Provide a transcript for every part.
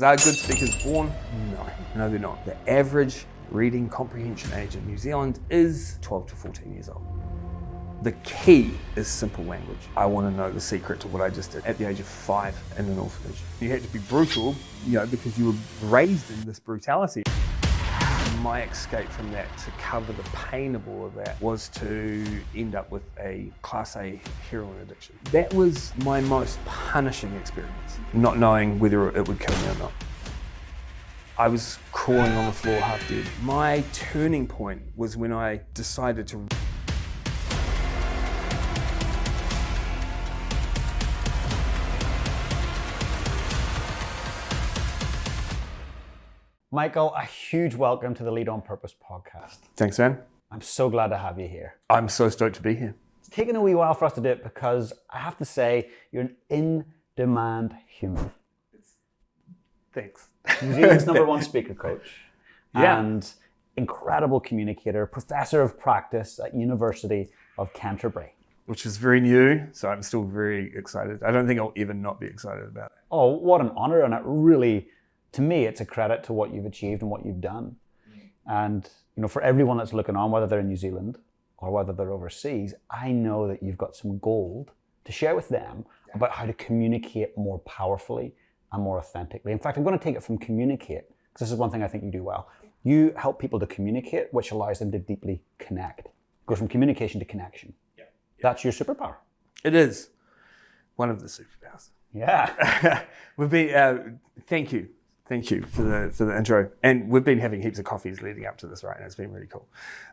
Are good speakers born? No, they're not. The average reading comprehension age in New Zealand is 12 to 14 years old. The key is simple language. I want to know the secret to what I just did at the age of 5 in an orphanage. You had to be brutal, because you were raised in this brutality. My escape from that, to cover the pain of all of that, was to end up with a Class A heroin addiction. That was my most punishing experience, not knowing whether it would kill me or not. I was crawling on the floor half dead. My turning point was when I decided to Michael, a huge welcome to the Lead on Purpose podcast. Thanks, man. I'm so glad to have you here. I'm so stoked to be here. It's taken a wee while for us to do it because I have to say, you're an in-demand human. Thanks. New Zealand's #1 speaker coach, Yeah. and incredible communicator, professor of practice at University of Canterbury. Which is very new, so I'm still very excited. I don't think I'll ever not be excited about it. Oh, what an honor, and it really, to me, it's a credit to what you've achieved and what you've done. And for everyone that's looking on, whether they're in New Zealand or whether they're overseas, I know that you've got some gold to share with them about how to communicate more powerfully and more authentically. In fact, I'm going to take it from communicate, because this is one thing I think you do well. You help people to communicate, which allows them to deeply connect. It goes from communication to connection. Yeah. That's your superpower. It is one of the superpowers. Yeah. We've been, thank you for the intro. And we've been having heaps of coffees leading up to this, right? And it's been really cool.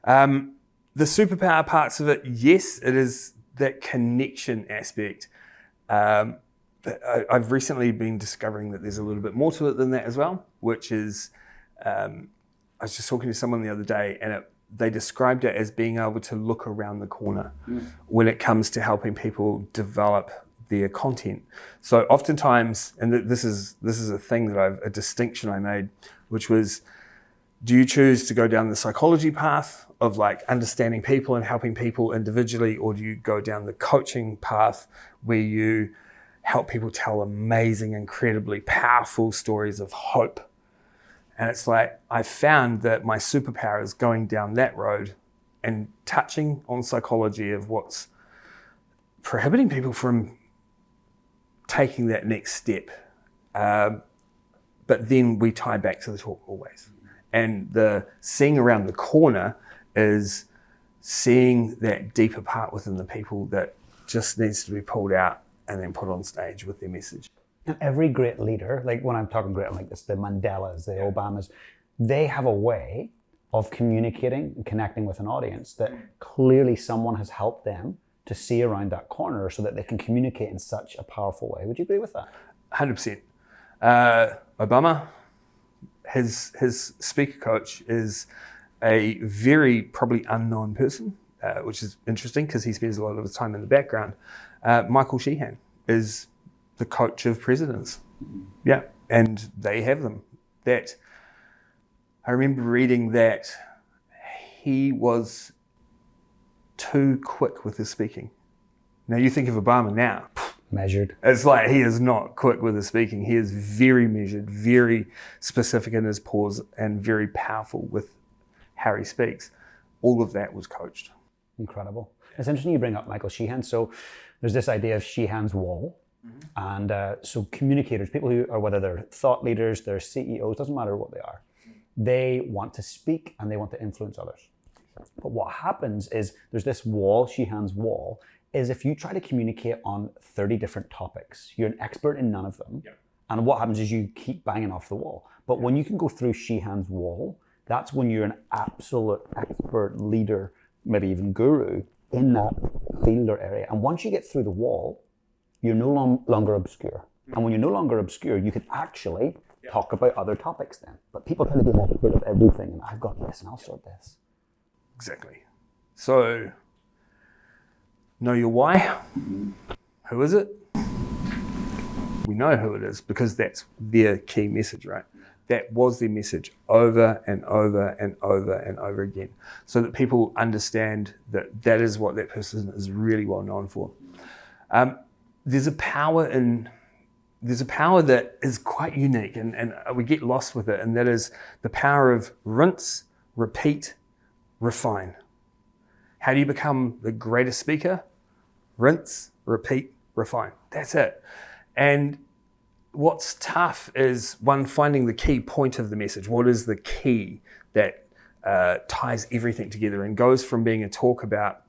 The superpower parts of it, yes, it is that connection aspect. I've recently been discovering that there's a little bit more to it than that as well, which is, I was just talking to someone the other day, and they described it as being able to look around the corner when it comes to helping people develop their content. So oftentimes, and this is a distinction I made, which was, do you choose to go down the psychology path of understanding people and helping people individually, or do you go down the coaching path where you help people tell amazing, incredibly powerful stories of hope? And it's I found that my superpower is going down that road and touching on psychology of what's prohibiting people from taking that next step. But then we tie back to the talk always. And the seeing around the corner is seeing that deeper part within the people that just needs to be pulled out and then put on stage with their message. And every great leader, when I'm talking great, like this, the Mandelas, the Obamas, they have a way of communicating and connecting with an audience that clearly someone has helped them to see around that corner so that they can communicate in such a powerful way. Would you agree with that? 100%. Obama, his speaker coach is a very probably unknown person, which is interesting because he spends a lot of his time in the background. Michael Shian is the coach of presidents. Yeah, and they have them. That I remember reading that he was too quick with his speaking. Now you think of Obama now. Measured. It's he is not quick with his speaking. He is very measured, very specific in his pause, and very powerful with how he speaks. All of that was coached. Incredible. It's interesting you bring up Michael Shihan. So there's this idea of Shihan's Wall. And so communicators, people who are, whether they're thought leaders, they're CEOs, doesn't matter what they are, they want to speak and they want to influence others. But what happens is there's this wall, Shihan's Wall, is if you try to communicate on 30 different topics, you're an expert in none of them. Yep. And what happens is you keep banging off the wall. But when you can go through Shihan's Wall, that's when you're an absolute expert leader, maybe even guru in that field or area. And once you get through the wall, you're no longer obscure. And when you're no longer obscure, you can actually talk about other topics then. But people tend to be an expert of everything, and I've got this and I'll sort this. Exactly. So, know your why. Who is it? We know who it is because that's their key message, right? That was their message over and over and over and over again, so that people understand that that is what that person is really well known for. There's a power in there's a power that is quite unique, and we get lost with it, and that is the power of rinse, repeat, refine. How do you become the greatest speaker? Rinse, repeat, refine. That's it. And what's tough is finding the key point of the message. What is the key that ties everything together and goes from being a talk about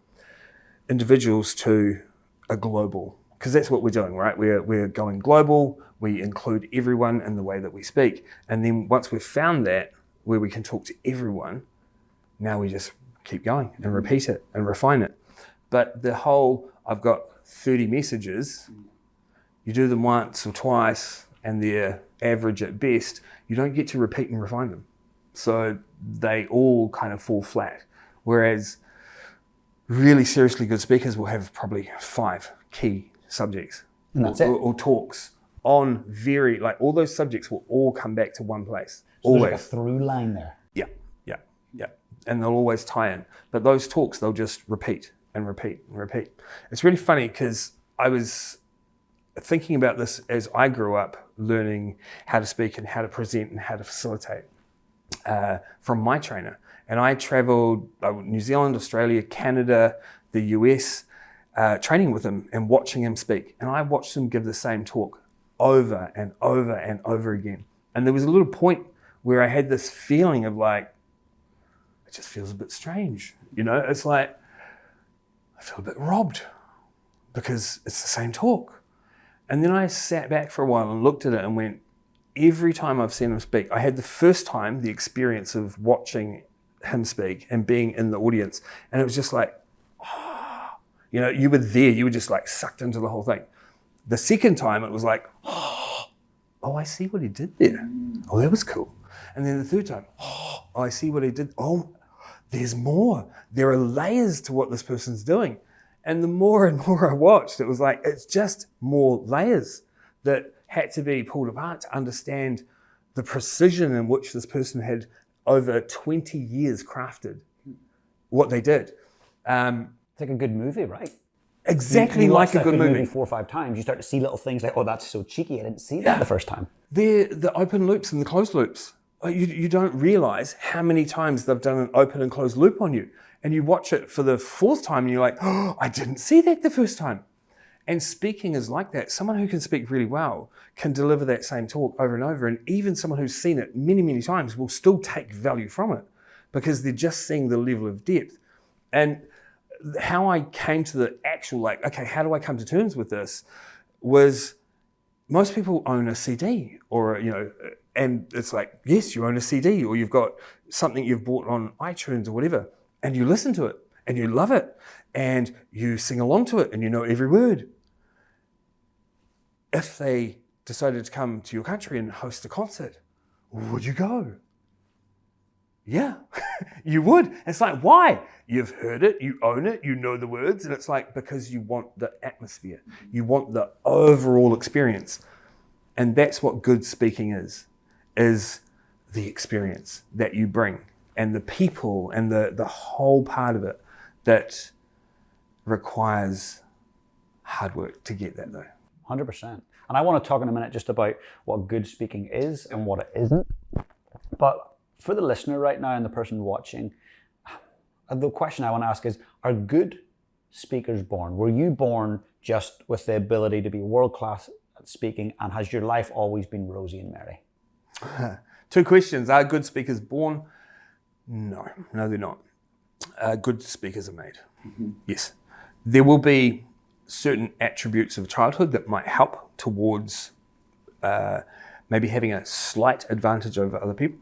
individuals to a global? Because that's what we're doing, right? We're going global. We include everyone in the way that we speak. And then once we've found that, where we can talk to everyone, now we just keep going and repeat it and refine it. But the whole, I've got 30 messages, you do them once or twice and they're average at best, you don't get to repeat and refine them. So they all kind of fall flat. Whereas really seriously good speakers will have probably 5 key subjects and that's or talks on all those subjects will all come back to one place. So always. There's like a through line there. Yeah. And they'll always tie in. But those talks, they'll just repeat and repeat and repeat. It's really funny because I was thinking about this as I grew up learning how to speak and how to present and how to facilitate from my trainer. And I traveled New Zealand, Australia, Canada, the US, training with him and watching him speak. And I watched him give the same talk over and over and over again. And there was a little point where I had this feeling of like, it just feels a bit strange. It's like, I feel a bit robbed because it's the same talk. And then I sat back for a while and looked at it and went, every time I've seen him speak, I had the first time the experience of watching him speak and being in the audience. And it was just like, you were there, you were just like sucked into the whole thing. The second time it was like, oh, I see what he did there. Oh, that was cool. And then the third time, oh, I see what he did. Oh, there's more. There are layers to what this person's doing. And the more and more I watched, it was like, it's just more layers that had to be pulled apart to understand the precision in which this person had over 20 years crafted what they did. It's like a good movie, right? Exactly you like a good movie. 4 or 5 times, you start to see little things like, oh, that's so cheeky, I didn't see that the first time. The open loops and the closed loops. You don't realize how many times they've done an open and closed loop on you. And you watch it for the 4th time and you're like, oh, I didn't see that the first time. And speaking is like that. Someone who can speak really well can deliver that same talk over and over. And even someone who's seen it many, many times will still take value from it because they're just seeing the level of depth. And how I came to the actual, okay, how do I come to terms with this was most people own a CD or, and it's like, yes, you own a CD or you've got something you've bought on iTunes or whatever, and you listen to it and you love it and you sing along to it and you know every word. If they decided to come to your country and host a concert, would you go? Yeah, you would. It's like, why? You've heard it, you own it, you know the words, and it's like, because you want the atmosphere. You want the overall experience. And that's what good speaking is the experience that you bring and the people and the whole part of it that requires hard work to get that though. 100%. And I want to talk in a minute just about what good speaking is and what it isn't. But for the listener right now and the person watching, the question I want to ask is, are good speakers born? Were you born just with the ability to be world-class at speaking, and has your life always been rosy and merry? 2 questions. Are good speakers born? No, they're not. Good speakers are made. Mm-hmm. Yes. There will be certain attributes of childhood that might help towards maybe having a slight advantage over other people.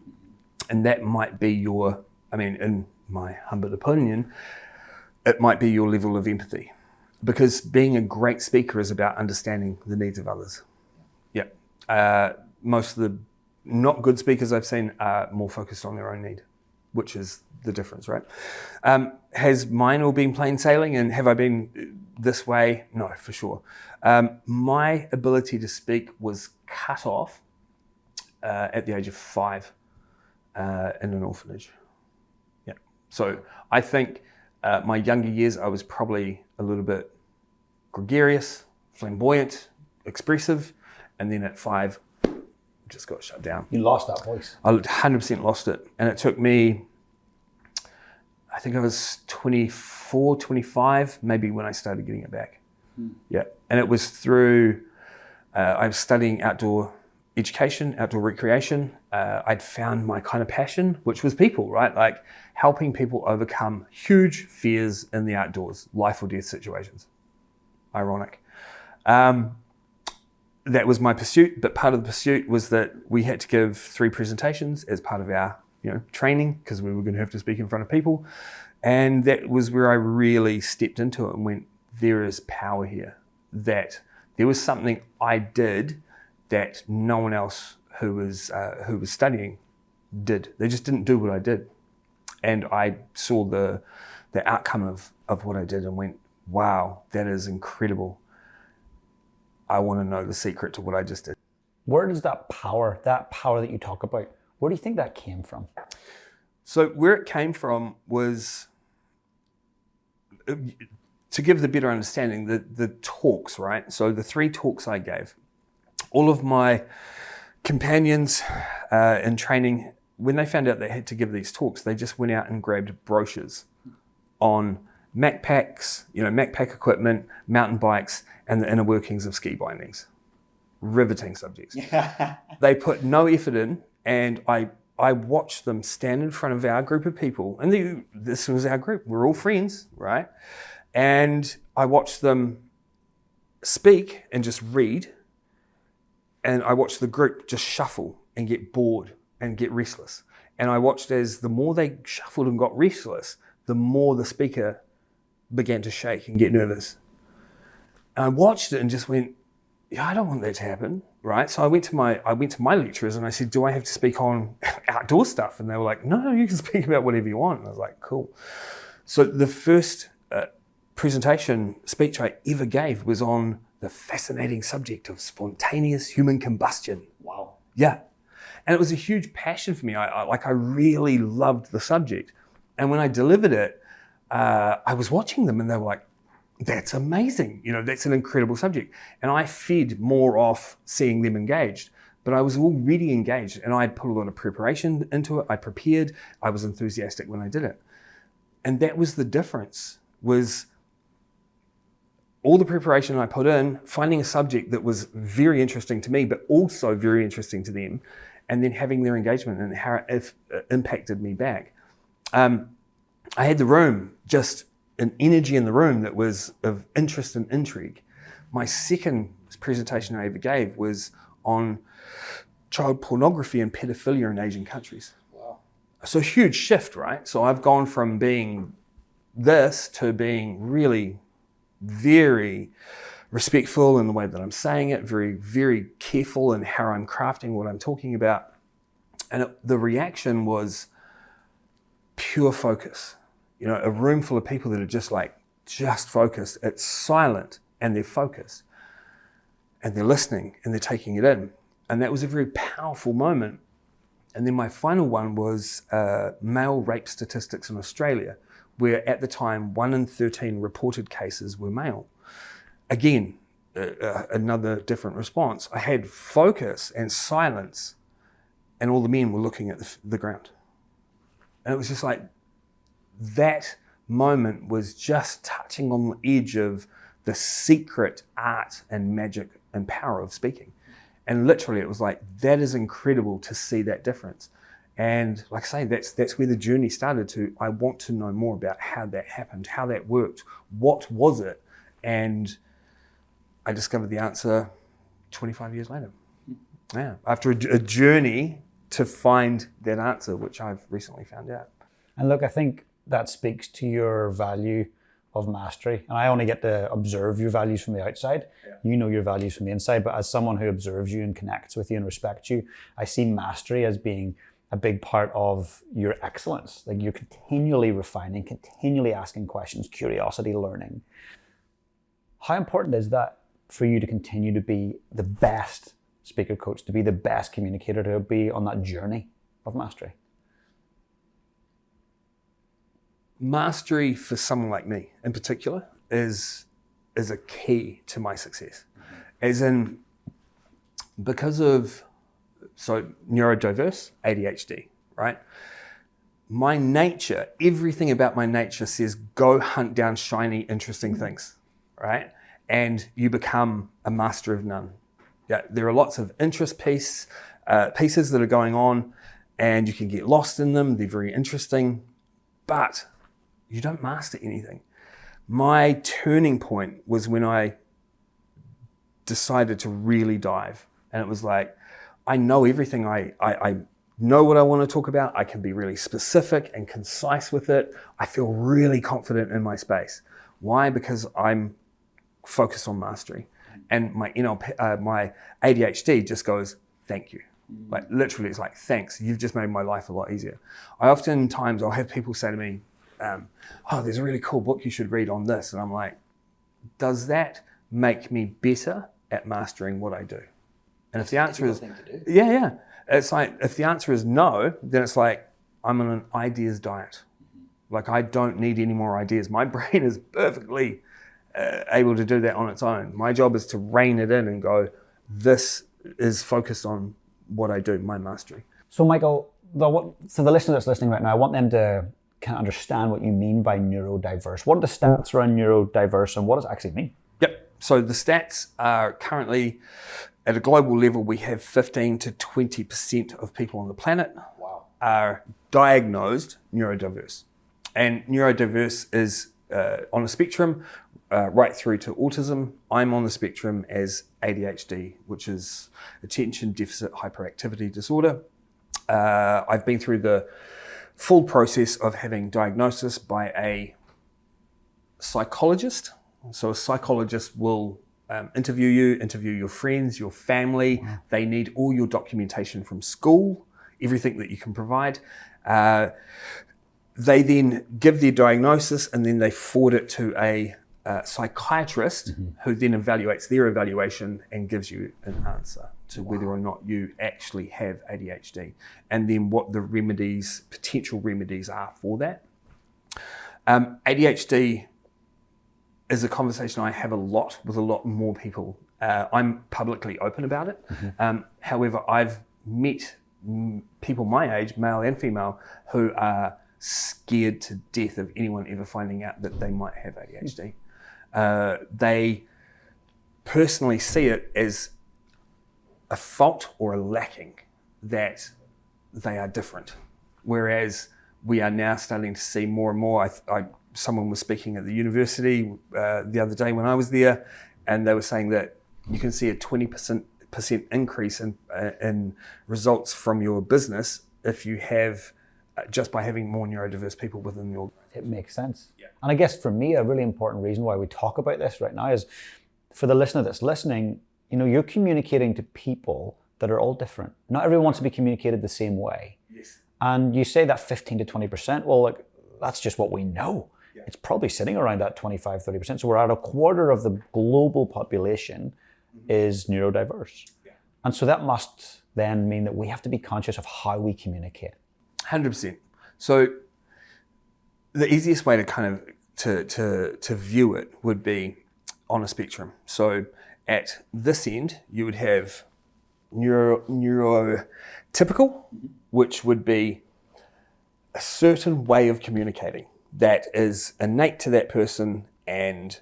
And that might be in my humble opinion, it might be your level of empathy. Because being a great speaker is about understanding the needs of others. Yeah. Most of the not good speakers I've seen are more focused on their own need, which is the difference, right? Has mine all been plain sailing and have I been this way? No, for sure. My ability to speak was cut off at the age of 5 in an orphanage. Yeah. So I think my younger years, I was probably a little bit gregarious, flamboyant, expressive, And then at 5, just got shut down. You lost that voice. I 100% lost it. And it took me, I think I was 24, 25, maybe when I started getting it back. Yeah. And it was through, I was studying outdoor education, outdoor recreation. I'd found my kind of passion, which was people, right? Like helping people overcome huge fears in the outdoors, life or death situations. Ironic. That was my pursuit, but part of the pursuit was that we had to give 3 presentations as part of our training, because we were going to have to speak in front of people. And that was where I really stepped into it and went, there is power here. That there was something I did that no one else who was studying did. They just didn't do what I did. And I saw the outcome of what I did and went, wow, that is incredible. I want to know the secret to what I just did. Where does that power that you talk about, where do you think that came from? So where it came from was, to give the better understanding, the talks, right? So the 3 talks I gave, all of my companions in training, when they found out they had to give these talks, they just went out and grabbed brochures on MacPacks, MacPack equipment, mountain bikes, and the inner workings of ski bindings. Riveting subjects. They put no effort in, and I watched them stand in front of our group of people, and this was our group. We're all friends, right? And I watched them speak and just read, and I watched the group just shuffle and get bored and get restless. And I watched as the more they shuffled and got restless, the more the speaker began to shake and get nervous. And I watched it and just went, yeah, I don't want that to happen, right? So I went to my lecturers and I said, do I have to speak on outdoor stuff? And they were like, no, you can speak about whatever you want. And I was like, cool. So the first presentation speech I ever gave was on the fascinating subject of spontaneous human combustion. Wow. Yeah. And it was a huge passion for me. I really loved the subject. And when I delivered it, I was watching them and they were like, that's amazing. That's an incredible subject. And I fed more off seeing them engaged, but I was already engaged and I'd put a lot of preparation into it. I prepared, I was enthusiastic when I did it. And that was the difference, was all the preparation I put in, finding a subject that was very interesting to me, but also very interesting to them, and then having their engagement and how it impacted me back. I had the room, just an energy in the room that was of interest and intrigue. My second presentation I ever gave was on child pornography and pedophilia in Asian countries. Wow. So a huge shift, right? So I've gone from being this to being really very respectful in the way that I'm saying it, very, very careful in how I'm crafting what I'm talking about. And the reaction was pure focus. A room full of people that are just focused. It's silent and they're focused and they're listening and they're taking it in. And that was a very powerful moment. And then my final one was male rape statistics in Australia, where at the time 1 in 13 reported cases were male. Again, another different response. I had focus and silence and all the men were looking at the ground. And it was just like, that moment was just touching on the edge of the secret art and magic and power of speaking. And literally it was like, that is incredible to see that difference. And like I say, that's where the journey started to, I want to know more about how that happened, how that worked, what was it? And I discovered the answer 25 years later. Yeah, after a journey to find that answer, which I've recently found out. And look, I think that speaks to your value of mastery. And I only get to observe your values from the outside. Yeah. You know your values from the inside, but as someone who observes you and connects with you and respects you, I see mastery as being a big part of your excellence. Like you're continually refining, continually asking questions, curiosity, learning. How important is that for you to continue to be the best speaker coach, to be the best communicator, to be on that journey of mastery? Mastery for someone like me in particular is a key to my success. As in, because of, so neurodiverse, ADHD, right? My nature, everything about my nature says go hunt down shiny, interesting things, right? And you become a master of none. Yeah, there are lots of interest pieces that are going on, and you can get lost in them. They're very interesting, but you don't master anything. My turning point was when I decided to really dive, and it was like, I know everything. I know what I want to talk about. I can be really specific and concise with it. I feel really confident in my space. Why? Because I'm focused on mastery. And my my ADHD just goes, thank you. Like literally, it's like, thanks. You've just made my life a lot easier. I'll have people say to me, oh, there's a really cool book you should read on this. And I'm like, does that make me better at mastering what I do? And if the answer is, yeah. It's like, if the answer is no, then it's like, I'm on an ideas diet. Like I don't need any more ideas. My brain is perfectly able to do that on its own. My job is to rein it in and go, this is focused on what I do, my mastery. So Michael, for the listener that's listening right now, I want them to kind of understand what you mean by neurodiverse. What are the stats around neurodiverse and what does it actually mean? Yep. So the stats are currently, at a global level, we have 15 to 20% of people on the planet are diagnosed neurodiverse. And neurodiverse is on a spectrum right through to autism. I'm on the spectrum as ADHD, which is attention deficit hyperactivity disorder. I've been through the full process of having diagnosis by a psychologist. So a psychologist will interview your friends, your family. Wow. They need all your documentation from school, everything that you can provide. They then give their diagnosis and then they forward it to a psychiatrist who then evaluates their evaluation and gives you an answer to whether or not you actually have ADHD and then what the potential remedies are for that. ADHD is a conversation I have a lot with a lot more people. I'm publicly open about it. However, I've met people my age, male and female, who are scared to death of anyone ever finding out that they might have ADHD. They personally see it as a fault or a lacking that they are different. Whereas we are now starting to see more and more. Someone was speaking at the university the other day when I was there, and they were saying that you can see a 20% increase in results from your business if you have just by having more neurodiverse people within your. It makes sense. Yeah. And I guess for me, a really important reason why we talk about this right now is for the listener that's listening, you're communicating to people that are all different. Not everyone wants to be communicated the same way. Yes. And you say that 15 to 20%, well, that's just what we know. Yeah. It's probably sitting around that 25, 30%. So we're at a quarter of the global population is neurodiverse. Yeah. And so that must then mean that we have to be conscious of how we communicate. 100%. So the easiest way to kind of to view it would be on a spectrum. So at this end, you would have neurotypical, which would be a certain way of communicating that is innate to that person and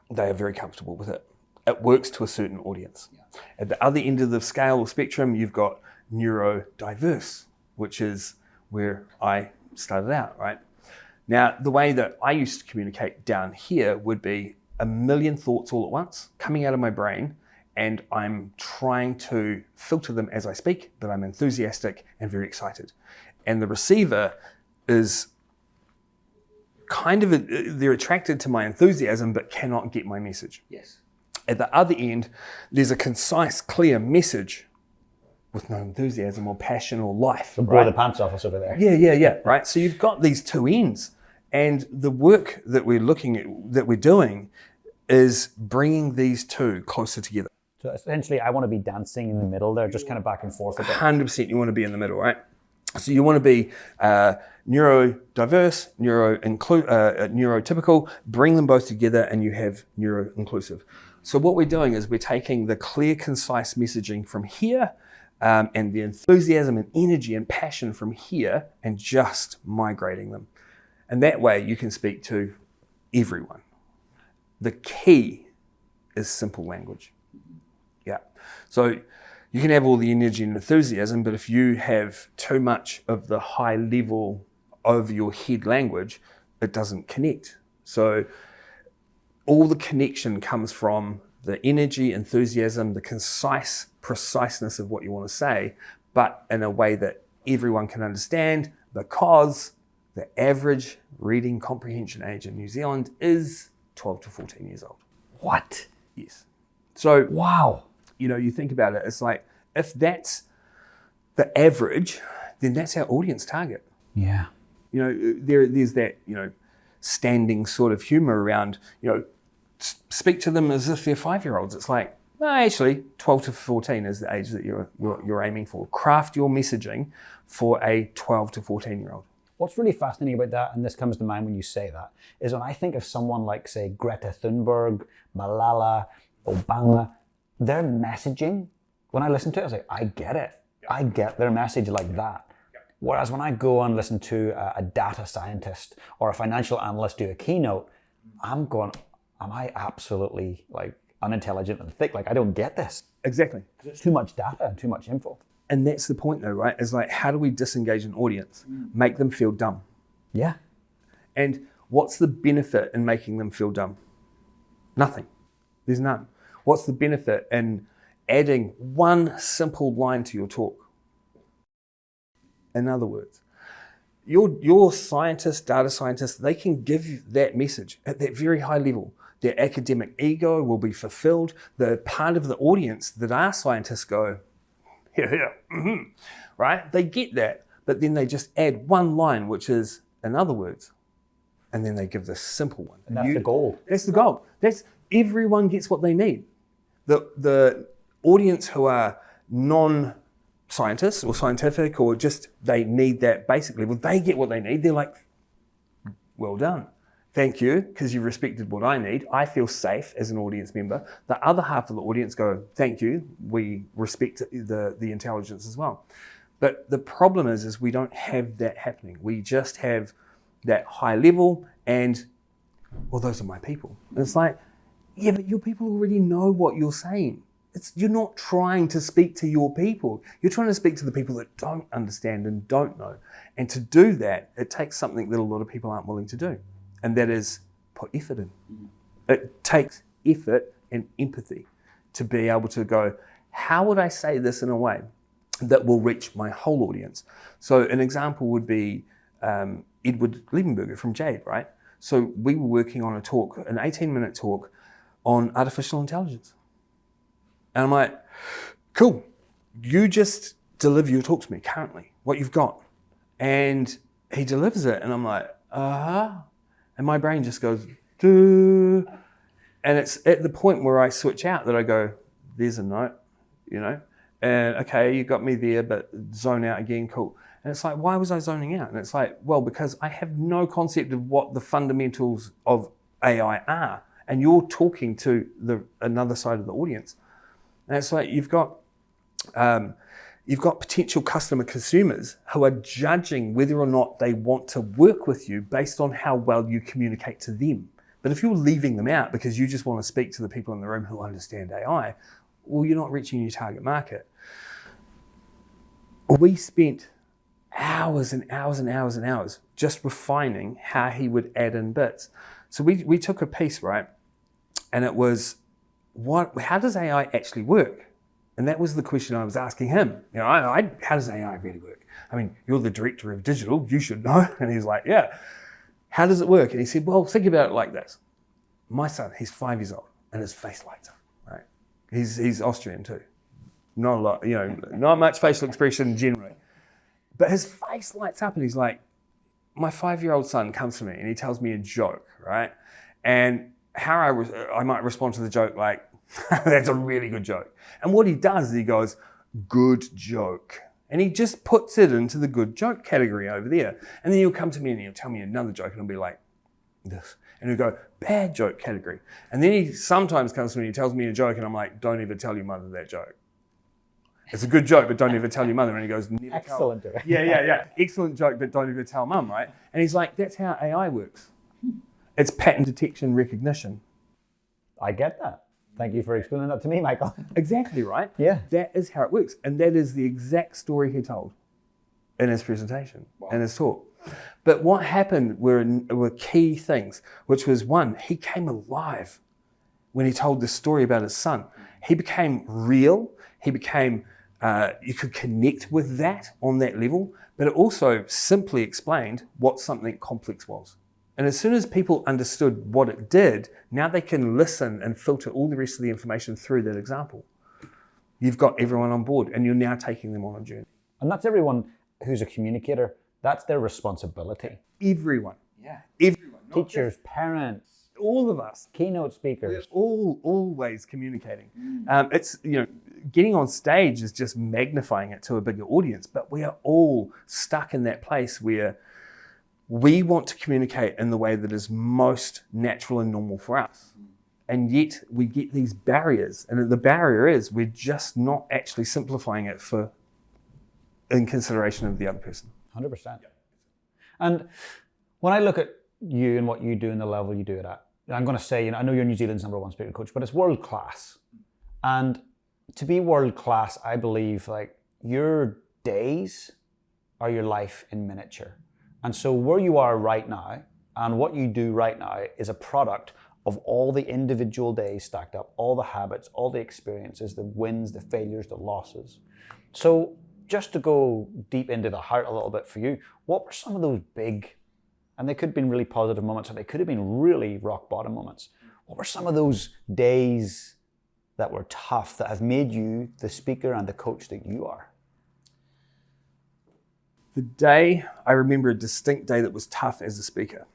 they are very comfortable with it. It works to a certain audience. Yeah. At the other end of the scale or spectrum, you've got neurodiverse, which is where I started out, right? Now, the way that I used to communicate down here would be a million thoughts all at once coming out of my brain, and I'm trying to filter them as I speak, but I'm enthusiastic and very excited. And the receiver is they're attracted to my enthusiasm, but cannot get my message. Yes. At the other end, there's a concise, clear message with no enthusiasm or passion or life. Blow the pants off us over there. Yeah, right? So you've got these two ends, and the work that we're doing is bringing these two closer together. So essentially, I want to be dancing in the middle there, just kind of back and forth a bit. 100% you want to be in the middle, right? So you want to be neurodiverse, neurotypical, bring them both together and you have neuro-inclusive. So what we're doing is we're taking the clear, concise messaging from here and the enthusiasm and energy and passion from here and just migrating them. And that way you can speak to everyone. The key is simple language. Yeah. So you can have all the energy and enthusiasm, but if you have too much of the high level over your head language, it doesn't connect. So all the connection comes from the energy, enthusiasm, the concise preciseness of what you want to say, but in a way that everyone can understand, because the average reading comprehension age in New Zealand is 12 to 14 years old. What? Yes. So, wow. You think about it, it's like, if that's the average, then that's our audience target. Yeah. There's that, standing sort of humor around, speak to them as if they're 5-year-olds. It's like, no, actually, 12 to 14 is the age that you're aiming for. Craft your messaging for a 12 to 14-year-old. What's really fascinating about that, and this comes to mind when you say that, is when I think of someone like, say, Greta Thunberg, Malala, Obama, their messaging, when I listen to it, I was like, I get it. I get their message like that. Whereas when I go and listen to a data scientist or a financial analyst do a keynote, I'm going, am I absolutely unintelligent and thick? I don't get this. Exactly. It's too much data and too much info. And that's the point though, right? Is how do we disengage an audience? Make them feel dumb. Yeah. And what's the benefit in making them feel dumb? Nothing. There's none. What's the benefit in adding one simple line to your talk? In other words, your scientists, data scientists, they can give you that message at that very high level. Their academic ego will be fulfilled. The part of the audience that are scientists go, right? They get that, but then they just add one line, which is, in other words, and then they give this simple one. And that's the goal. That's the goal. Everyone gets what they need. The audience who are non-scientists or scientific or just they need that basic level, they get what they need. They're like, well done. Thank you, because you've respected what I need. I feel safe as an audience member. The other half of the audience go, thank you. We respect the intelligence as well. But the problem is we don't have that happening. We just have that high level and, well, those are my people. And it's like, yeah, but your people already know what you're saying. You're not trying to speak to your people. You're trying to speak to the people that don't understand and don't know. And to do that, it takes something that a lot of people aren't willing to do. And that is put effort in. It takes effort and empathy to be able to go, how would I say this in a way that will reach my whole audience? So an example would be Edward Liebenberger from Jade, right? So we were working on a talk, an 18-minute talk on artificial intelligence. And I'm like, cool, you just deliver your talk to me currently, what you've got. And he delivers it, and I'm like, and my brain just goes, duh. And it's at the point where I switch out that I go, there's a note, and okay, you got me there, but zone out again, cool. And it's like, why was I zoning out? And it's like, well, because I have no concept of what the fundamentals of AI are. And you're talking to another side of the audience. And it's like, you've got potential customer consumers who are judging whether or not they want to work with you based on how well you communicate to them. But if you're leaving them out because you just want to speak to the people in the room who understand AI, well, you're not reaching your target market. We spent hours and hours and hours and hours just refining how he would add in bits. So we took a piece, right? And it was, how does AI actually work? And that was the question I was asking him. How does AI really work? I mean, you're the director of digital, you should know. And he's like, yeah. How does it work? And he said, well, think about it like this. My son, he's 5 years old, and his face lights up, right? He's Austrian too. Not a lot, not much facial expression generally. But his face lights up, and he's like, my 5-year-old son comes to me, and he tells me a joke, right? And how I might respond to the joke like, that's a really good joke. And what he does is he goes, good joke. And he just puts it into the good joke category over there. And then he'll come to me and he'll tell me another joke and I'll be like, this. And he'll go, bad joke category. And then he sometimes comes to me and he tells me a joke and I'm like, don't ever tell your mother that joke. It's a good joke, but don't ever tell your mother. And he goes, never Excellent. tell. Yeah. Excellent joke, but don't ever tell mum, right? And he's like, that's how AI works. It's pattern detection recognition. I get that. Thank you for explaining that to me, Michael. Exactly, right? Yeah. That is how it works. And that is the exact story he told in his presentation, in his talk. But what happened were key things, which was one, he came alive when he told this story about his son. He became real. He became, you could connect with that on that level, but it also simply explained what something complex was. And as soon as people understood what it did, now they can listen and filter all the rest of the information through that example. You've got everyone on board and you're now taking them on a journey. And that's everyone who's a communicator. That's their responsibility. Everyone. Yeah. Everyone. Teachers, parents, all of us. keynote speakers. We're all always communicating. It's, getting on stage is just magnifying it to a bigger audience, but we are all stuck in that place where we want to communicate in the way that is most natural and normal for us. And yet we get these barriers. And the barrier is we're just not actually simplifying it in consideration of the other person. 100%. Yeah. And when I look at you and what you do and the level you do it at, I'm going to say, I know you're New Zealand's #1 speaker coach, but it's world class. And to be world class, I believe your days are your life in miniature. And so where you are right now and what you do right now is a product of all the individual days stacked up, all the habits, all the experiences, the wins, the failures, the losses. So just to go deep into the heart a little bit for you, what were some of those big, and they could have been really positive moments, or they could have been really rock bottom moments. What were some of those days that were tough that have made you the speaker and the coach that you are? I remember a distinct day that was tough as a speaker.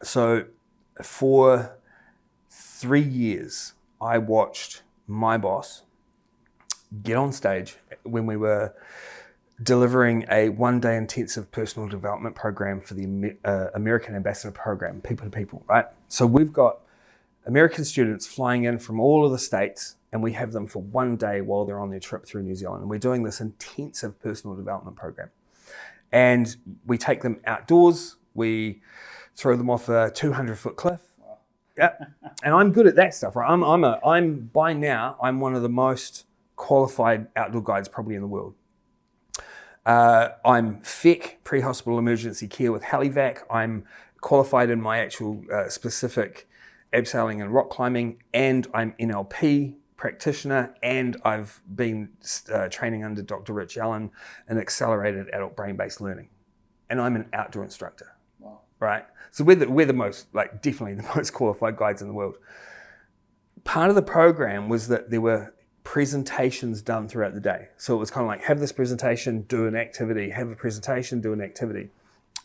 So for 3 years, I watched my boss get on stage when we were delivering a 1-day intensive personal development program for the American Ambassador Program, people to people, right? So we've got American students flying in from all of the states and we have them for 1 day while they're on their trip through New Zealand. And we're doing this intensive personal development program. And we take them outdoors, we throw them off a 200-foot cliff. Yeah, and I'm good at that stuff, right? I'm by now, I'm one of the most qualified outdoor guides probably in the world. I'm FEC, pre-hospital emergency care with Helivac. I'm qualified in my actual specific abseiling and rock climbing, and I'm NLP practitioner, and I've been training under Dr. Rich Allen in accelerated adult brain-based learning. And I'm an outdoor instructor. Wow. Right? So we're the most, definitely the most qualified guides in the world. Part of the program was that there were presentations done throughout the day. So it was kind of like, have this presentation, do an activity, have a presentation, do an activity.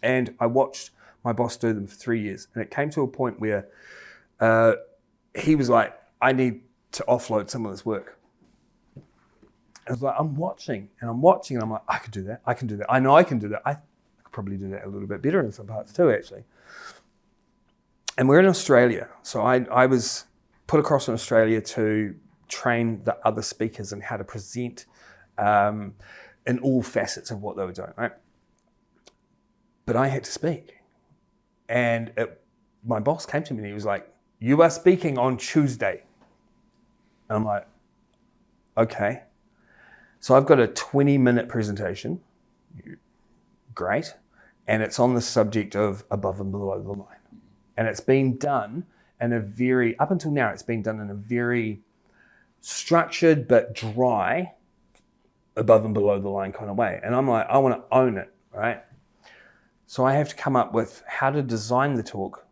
And I watched my boss do them for 3 years. And it came to a point where he was like, I need to offload some of this work. I was like, I'm watching, and I'm like, I could do that. I know I can do that. I could probably do that a little bit better in some parts too, actually. And we're in Australia. So I was put across in Australia to train the other speakers in how to present in all facets of what they were doing, right? But I had to speak. And my boss came to me and he was like, you are speaking on Tuesday. And I'm like, okay. So I've got a 20-minute presentation. Great. And it's on the subject of above and below the line. And it's been done up until now, it's been done in a very structured but dry, above and below the line kind of way. And I'm like, I want to own it, right? So I have to come up with how to design the talk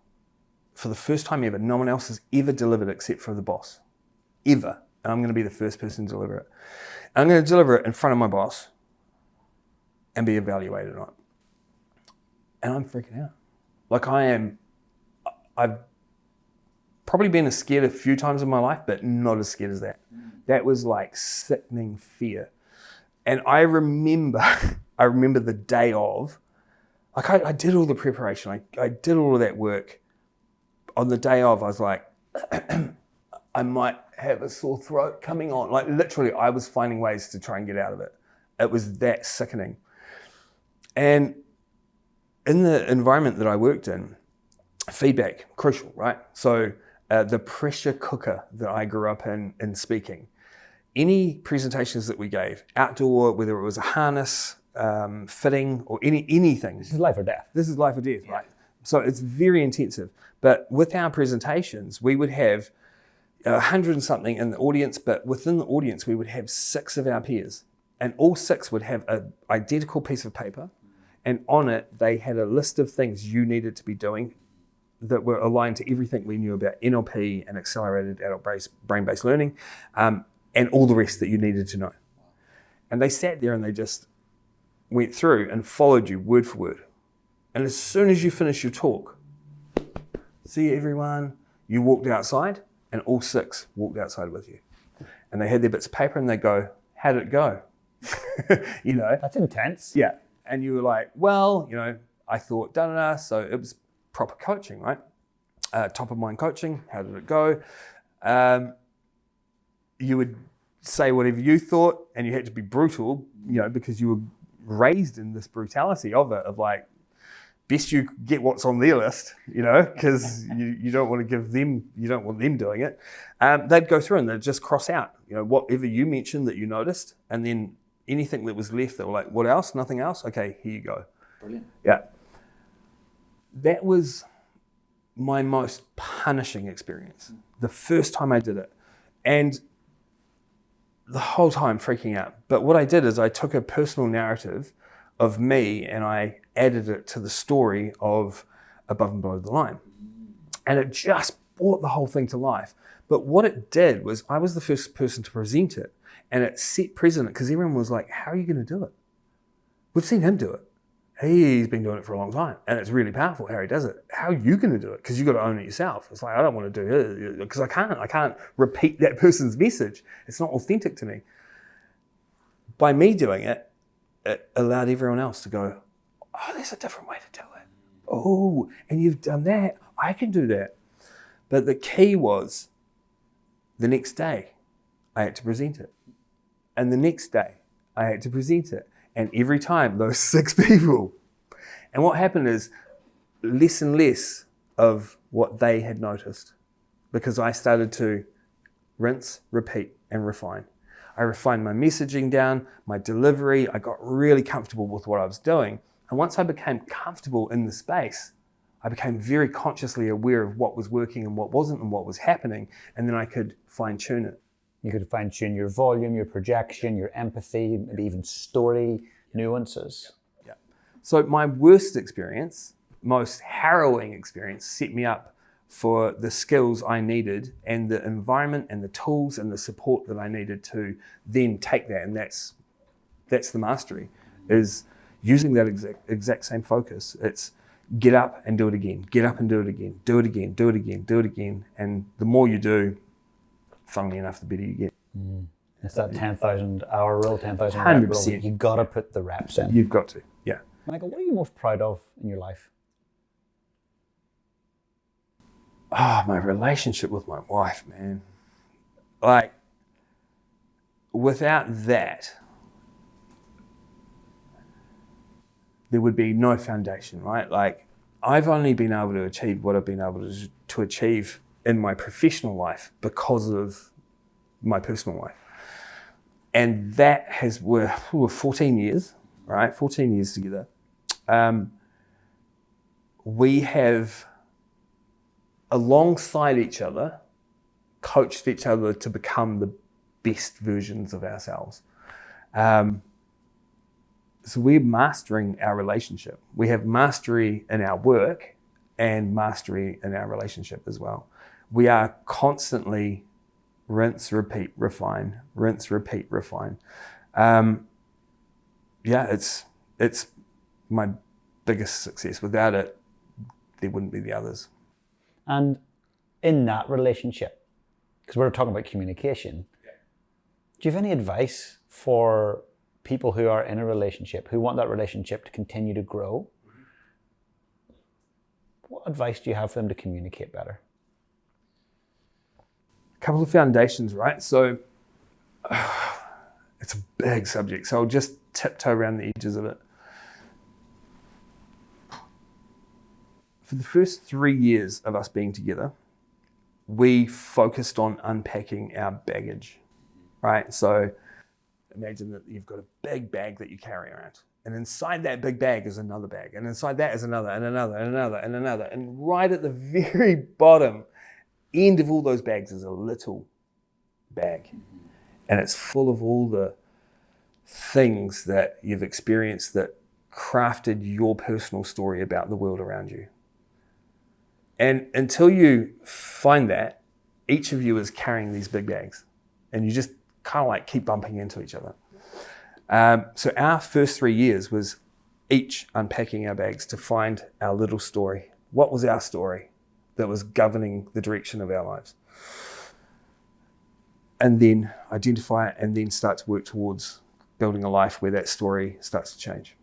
for the first time ever. No one else has ever delivered except for the boss. Ever. And I'm going to be the first person to deliver it. And I'm going to deliver it in front of my boss and be evaluated on it. And I'm freaking out. I've probably been scared a few times in my life, but not as scared as that. That was like sickening fear. And I remember the day of, I did all the preparation. I did all of that work. on the day of, I was like, I might have a sore throat coming on. Like literally, I was finding ways to try and get out of it. It was that sickening. And in the environment that I worked in, feedback, crucial, right? So the pressure cooker that I grew up in speaking, any presentations that we gave, outdoor, whether it was a harness, fitting, or anything. This is life or death. This is life or death, right? So it's very intensive. But with our presentations, we would have 100 and something in the audience, but within the audience, we would have 6 of our peers. And all 6 would have an identical piece of paper. And on it, they had a list of things you needed to be doing that were aligned to everything we knew about NLP and accelerated adult brain-based learning, and all the rest that you needed to know. And they sat there and they just went through and followed you word for word. And as soon as you finished your talk, see everyone, you walked outside, and all 6 walked outside with you. And they had their bits of paper and they go, how did it go? You know? That's intense. Yeah. And you were like, well, you know, I thought da-da-da. So it was proper coaching, right? Top of mind coaching. How did it go? You would say whatever you thought, and you had to be brutal, you know, because you were raised in this brutality of it, of like, best you get what's on their list, you know, because you don't want to give them, you don't want them doing it. They'd go through and they'd just cross out, you know, whatever you mentioned that you noticed, and then anything that was left, they were like, what else? Nothing else? Okay, here you go. Brilliant. Yeah. That was my most punishing experience. The first time I did it. And the whole time freaking out. But what I did is I took a personal narrative of me and I added it to the story of Above and Below the Line. And it just brought the whole thing to life. But what it did was I was the first person to present it, and it set precedent because everyone was like, how are you going to do it? We've seen him do it. He's been doing it for a long time, and it's really powerful how he does it. How are you going to do it? Because you've got to own it yourself. It's like, I don't want to do it because I can't repeat that person's message. It's not authentic to me. By me doing it, it allowed everyone else to go, oh, there's a different way to do it. Oh, and you've done that. I can do that. But the key was the next day I had to present it. And the next day I had to present it. And every time those 6 people. And what happened is less and less of what they had noticed, because I started to rinse, repeat, and refine. I refined my messaging down, my delivery. I got really comfortable with what I was doing. And once I became comfortable in the space, I became very consciously aware of what was working and what wasn't and what was happening. And then I could fine tune it. You could fine tune your volume, your projection, your empathy, maybe even story nuances. Yeah. So my worst experience, most harrowing experience, set me up for the skills I needed and the environment and the tools and the support that I needed to then take that. And that's the mastery, is using that exact same focus. It's get up and do it again, get up and do it again, do it again, do it again, do it again. And the more you do, funnily enough, the better you get. It's that 10,000 hour rule, 10,000 rep rule. 100%. You got to put the reps in. You've got to, yeah. Michael, what are you most proud of in your life? Oh, my relationship with my wife, man. Like, without that, there would be no foundation, right? Like, I've only been able to achieve what I've been able to achieve in my professional life because of my personal life. And that we're 14 years, right? 14 years together. We have, alongside each other, coached each other to become the best versions of ourselves. So we're mastering our relationship. We have mastery in our work and mastery in our relationship as well. We are constantly rinse, repeat, refine, rinse, repeat, refine. It's my biggest success. Without it, there wouldn't be the others. And in that relationship, because we're talking about communication, do you have any advice for people who are in a relationship, who want that relationship to continue to grow? What advice do you have for them to communicate better? A couple of foundations, right? So it's a big subject, so I'll just tiptoe around the edges of it. For the first 3 years of us being together, we focused on unpacking our baggage, right? So imagine that you've got a big bag that you carry around, and inside that big bag is another bag, and inside that is another, and another, and another, and another. And right at the very bottom end of all those bags is a little bag, and it's full of all the things that you've experienced that crafted your personal story about the world around you. And until you find that, each of you is carrying these big bags, and you just kind of like keep bumping into each other. So our first 3 years was each unpacking our bags to find our little story. What was our story that was governing the direction of our lives? And then identify it, and then start to work towards building a life where that story starts to change.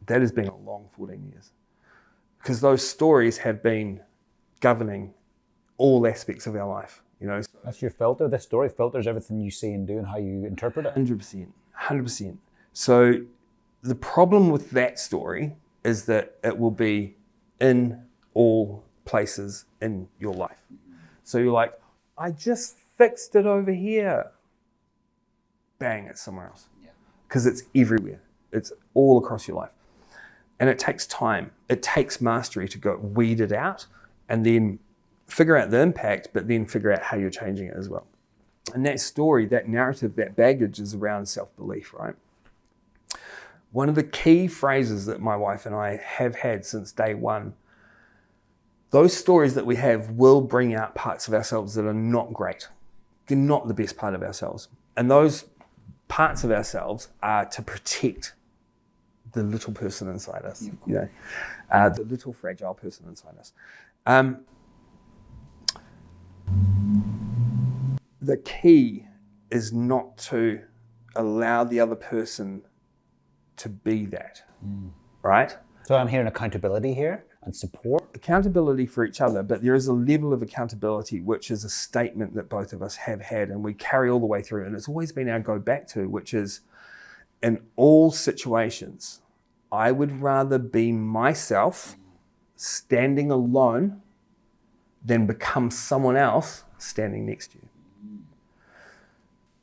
That has been a long 14 years. Because those stories have been governing all aspects of our life, you know. That's your filter. The story filters everything you see and do and how you interpret it. 100%. So the problem with that story is that it will be in all places in your life. So you're like, I just fixed it over here. Bang, it's somewhere else. Because it's everywhere. It's all across your life. And it takes time. It takes mastery to go weed it out and then figure out the impact, but then figure out how you're changing it as well. And that story, that narrative, that baggage is around self-belief, right? One of the key phrases that my wife and I have had since day one, those stories that we have will bring out parts of ourselves that are not great. They're not the best part of ourselves. And those parts of ourselves are to protect the little person inside us, you know, the little fragile person inside us. The key is not to allow the other person to be that, right? So I'm hearing accountability here and support. Accountability for each other, but there is a level of accountability which is a statement that both of us have had and we carry all the way through, and it's always been our go back to, which is in all situations, I would rather be myself standing alone than become someone else standing next to you.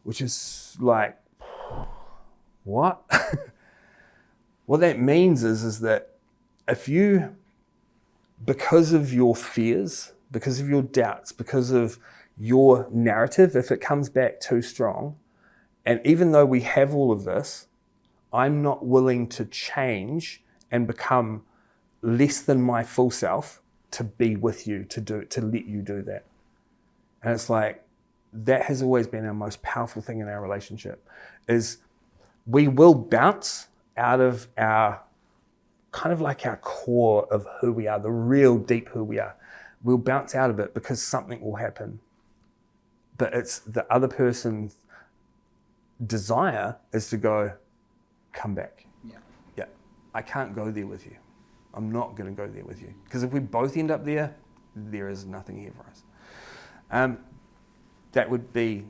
Which is like, what? What that means is that if you, because of your fears, because of your doubts, because of your narrative, if it comes back too strong, and even though we have all of this, I'm not willing to change and become less than my full self to be with you, to let you do that. And it's like, that has always been our most powerful thing in our relationship, is we will bounce out of our, kind of like our core of who we are, the real deep who we are. We'll bounce out of it because something will happen. But it's the other person's desire is to go, come back. Yeah. I can't go there with you. I'm not going to go there with you. Because if we both end up there, there is nothing here for us. That would be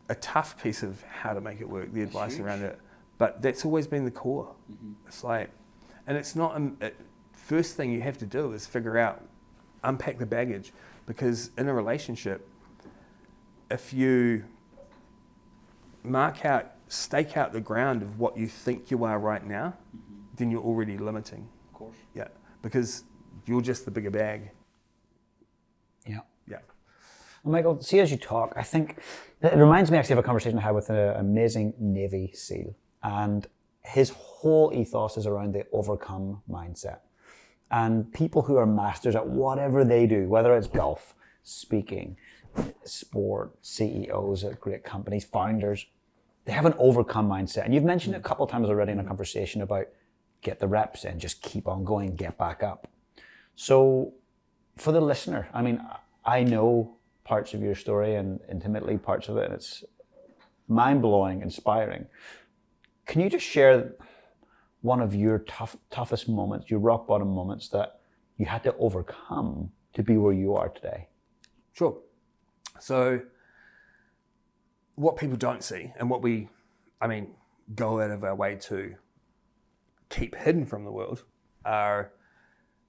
a tough piece of how to make it work, the advice around it. But that's always been the core. It's like, and it's not, first thing you have to do is figure out, unpack the baggage. Because in a relationship, if you stake out the ground of what you think you are right now, then you're already limiting. Of course. Yeah, because you're just the bigger bag. Yeah. Yeah. Well, Michael, see, as you talk, I think it reminds me actually of a conversation I had with an amazing Navy SEAL, and his whole ethos is around the overcome mindset. And people who are masters at whatever they do, whether it's golf, speaking, sport, CEOs at great companies, founders, they have an overcome mindset. And you've mentioned it a couple of times already in a conversation about get the reps in, just keep on going, get back up. So for the listener, I mean, I know parts of your story and intimately parts of it, and it's mind-blowing, inspiring. Can you just share one of your toughest moments, your rock bottom moments that you had to overcome to be where you are today? Sure. So what people don't see, and what we, go out of our way to keep hidden from the world, are,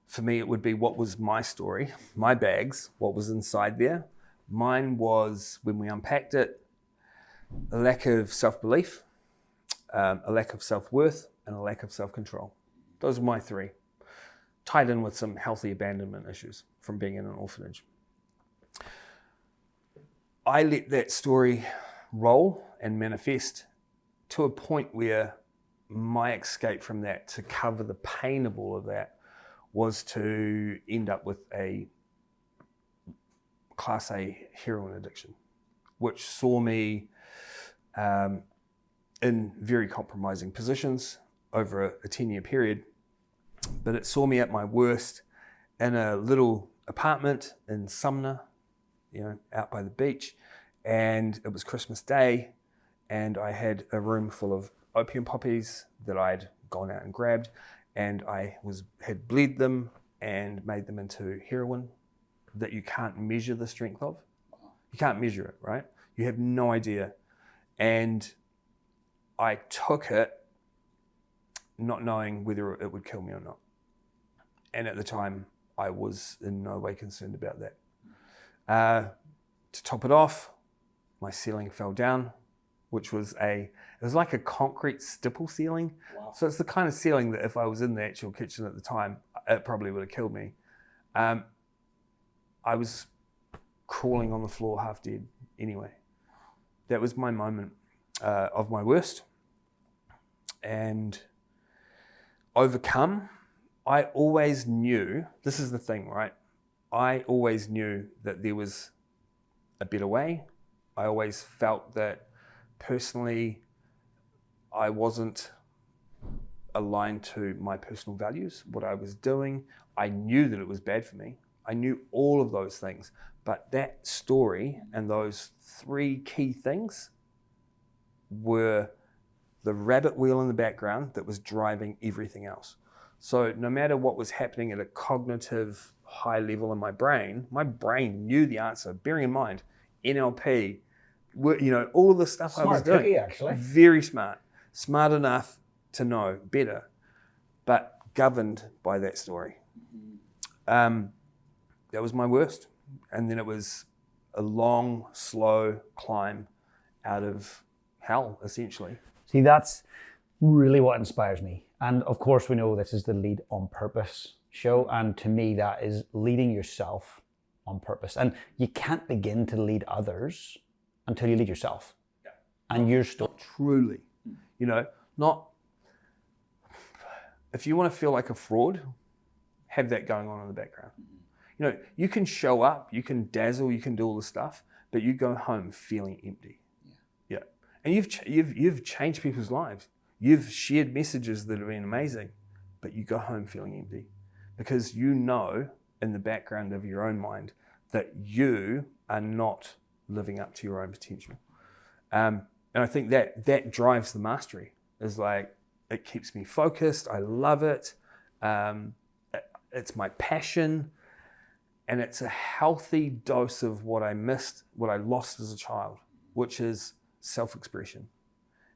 for me, it would be what was my story, my bags, what was inside there. Mine was, when we unpacked it, a lack of self-belief, a lack of self-worth, and a lack of self-control. Those are my three, tied in with some healthy abandonment issues from being in an orphanage. I let that story roll and manifest to a point where my escape from that, to cover the pain of all of that, was to end up with a Class A heroin addiction, which saw me in very compromising positions over a 10-year period. But it saw me at my worst in a little apartment in Sumner, out by the beach. And it was Christmas Day, and I had a room full of opium poppies that I'd gone out and grabbed, and I had bled them and made them into heroin that you can't measure the strength of. You can't measure it, right? You have no idea. And I took it not knowing whether it would kill me or not. And at the time, I was in no way concerned about that. To top it off, my ceiling fell down, which was it was like a concrete stipple ceiling. Wow. So it's the kind of ceiling that if I was in the actual kitchen at the time, it probably would have killed me. I was crawling on the floor half dead anyway. That was my moment of my worst. And overcome, I always knew, this is the thing, right? I always knew that there was a better way. I always felt that personally I wasn't aligned to my personal values, what I was doing. I knew that it was bad for me. I knew all of those things. But that story and those three key things were the rabbit wheel in the background that was driving everything else. So no matter what was happening at a cognitive high level in my brain knew the answer. Bearing in mind, NLP, all of the stuff I was doing. Smart cookie, actually. Very smart. Smart enough to know better, but governed by that story. That was my worst. And then it was a long, slow climb out of hell, essentially. See, that's really what inspires me. And of course, we know this is the Lead on Purpose show. And to me, that is leading yourself on purpose. And you can't begin to lead others until you lead yourself. Yeah. And you're still truly, not, if you want to feel like a fraud, have that going on in the background. You can show up, you can dazzle, you can do all the stuff, but you go home feeling empty. Yeah. And you've changed people's lives. You've shared messages that have been amazing, but you go home feeling empty because in the background of your own mind that you are not living up to your own potential. And I think that drives the mastery. Is like, it keeps me focused. I love it. It's my passion. And it's a healthy dose of what I lost as a child, which is self-expression.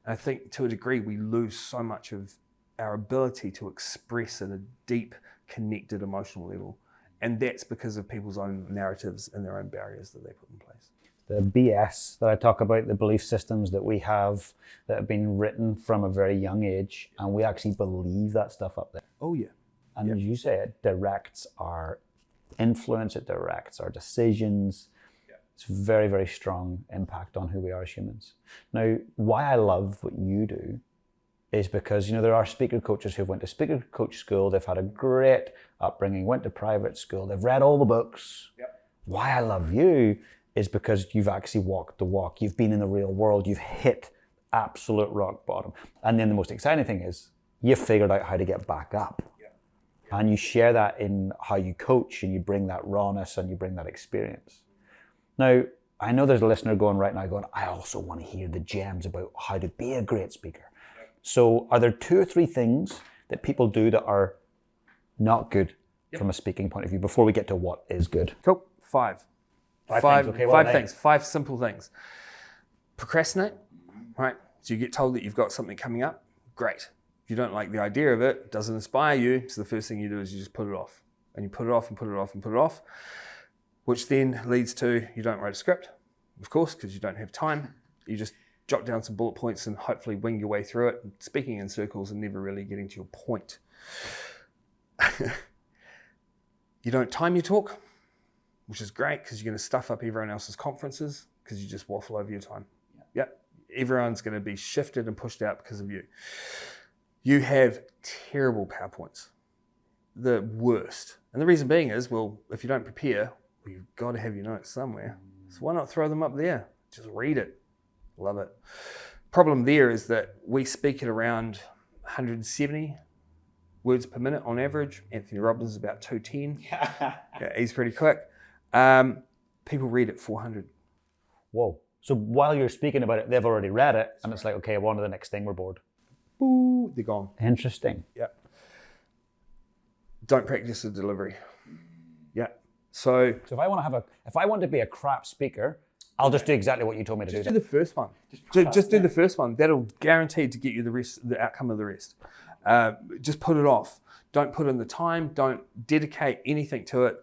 And I think to a degree, we lose so much of our ability to express at a deep, connected emotional level. And that's because of people's own narratives and their own barriers that they put in place. The BS that I talk about, the belief systems that we have that have been written from a very young age, and we actually believe that stuff up there. Oh, yeah. And as you say, it directs our influence, it directs our decisions. It's very, very strong impact on who we are as humans. Now, why I love what you do is because, there are speaker coaches who've went to speaker coach school, they've had a great upbringing, went to private school, they've read all the books. Yep. Why I love you is because you've actually walked the walk. You've been in the real world, you've hit absolute rock bottom. And then the most exciting thing is you've figured out how to get back up. And you share that in how you coach, and you bring that rawness and you bring that experience. Now, I know there's a listener right now, I also want to hear the gems about how to be a great speaker. So are there 2 or 3 things that people do that are not good from a speaking point of view before we get to what is good? Cool. 5. Five simple things. Procrastinate, right? So you get told that you've got something coming up, great. You don't like the idea of it, doesn't inspire you, so the first thing you do is you just put it off. And you put it off and put it off and put it off, which then leads to you don't write a script, of course, because you don't have time. You just jot down some bullet points and hopefully wing your way through it, speaking in circles and never really getting to your point. You don't time your talk, which is great because you're going to stuff up everyone else's conferences because you just waffle over your time. Yep. Everyone's going to be shifted and pushed out because of you. You have terrible PowerPoints, the worst. And the reason being is, well, if you don't prepare, well, you've got to have your notes somewhere. So why not throw them up there? Just read it. Love it. Problem there is that we speak at around 170 words per minute on average. Anthony Robbins is about 210. Yeah, he's pretty quick. People read at 400. Whoa. So while you're speaking about it, they've already read it, and it's like, okay, on to the next thing, we're bored. Boo, they're gone. Interesting. Yeah. Don't practice the delivery. Yeah. So if I want to be a crap speaker, I'll just do exactly what you told me to do. Just do the first one. Just do the first one. That'll guarantee to get you the outcome of the rest. Just put it off. Don't put in the time. Don't dedicate anything to it.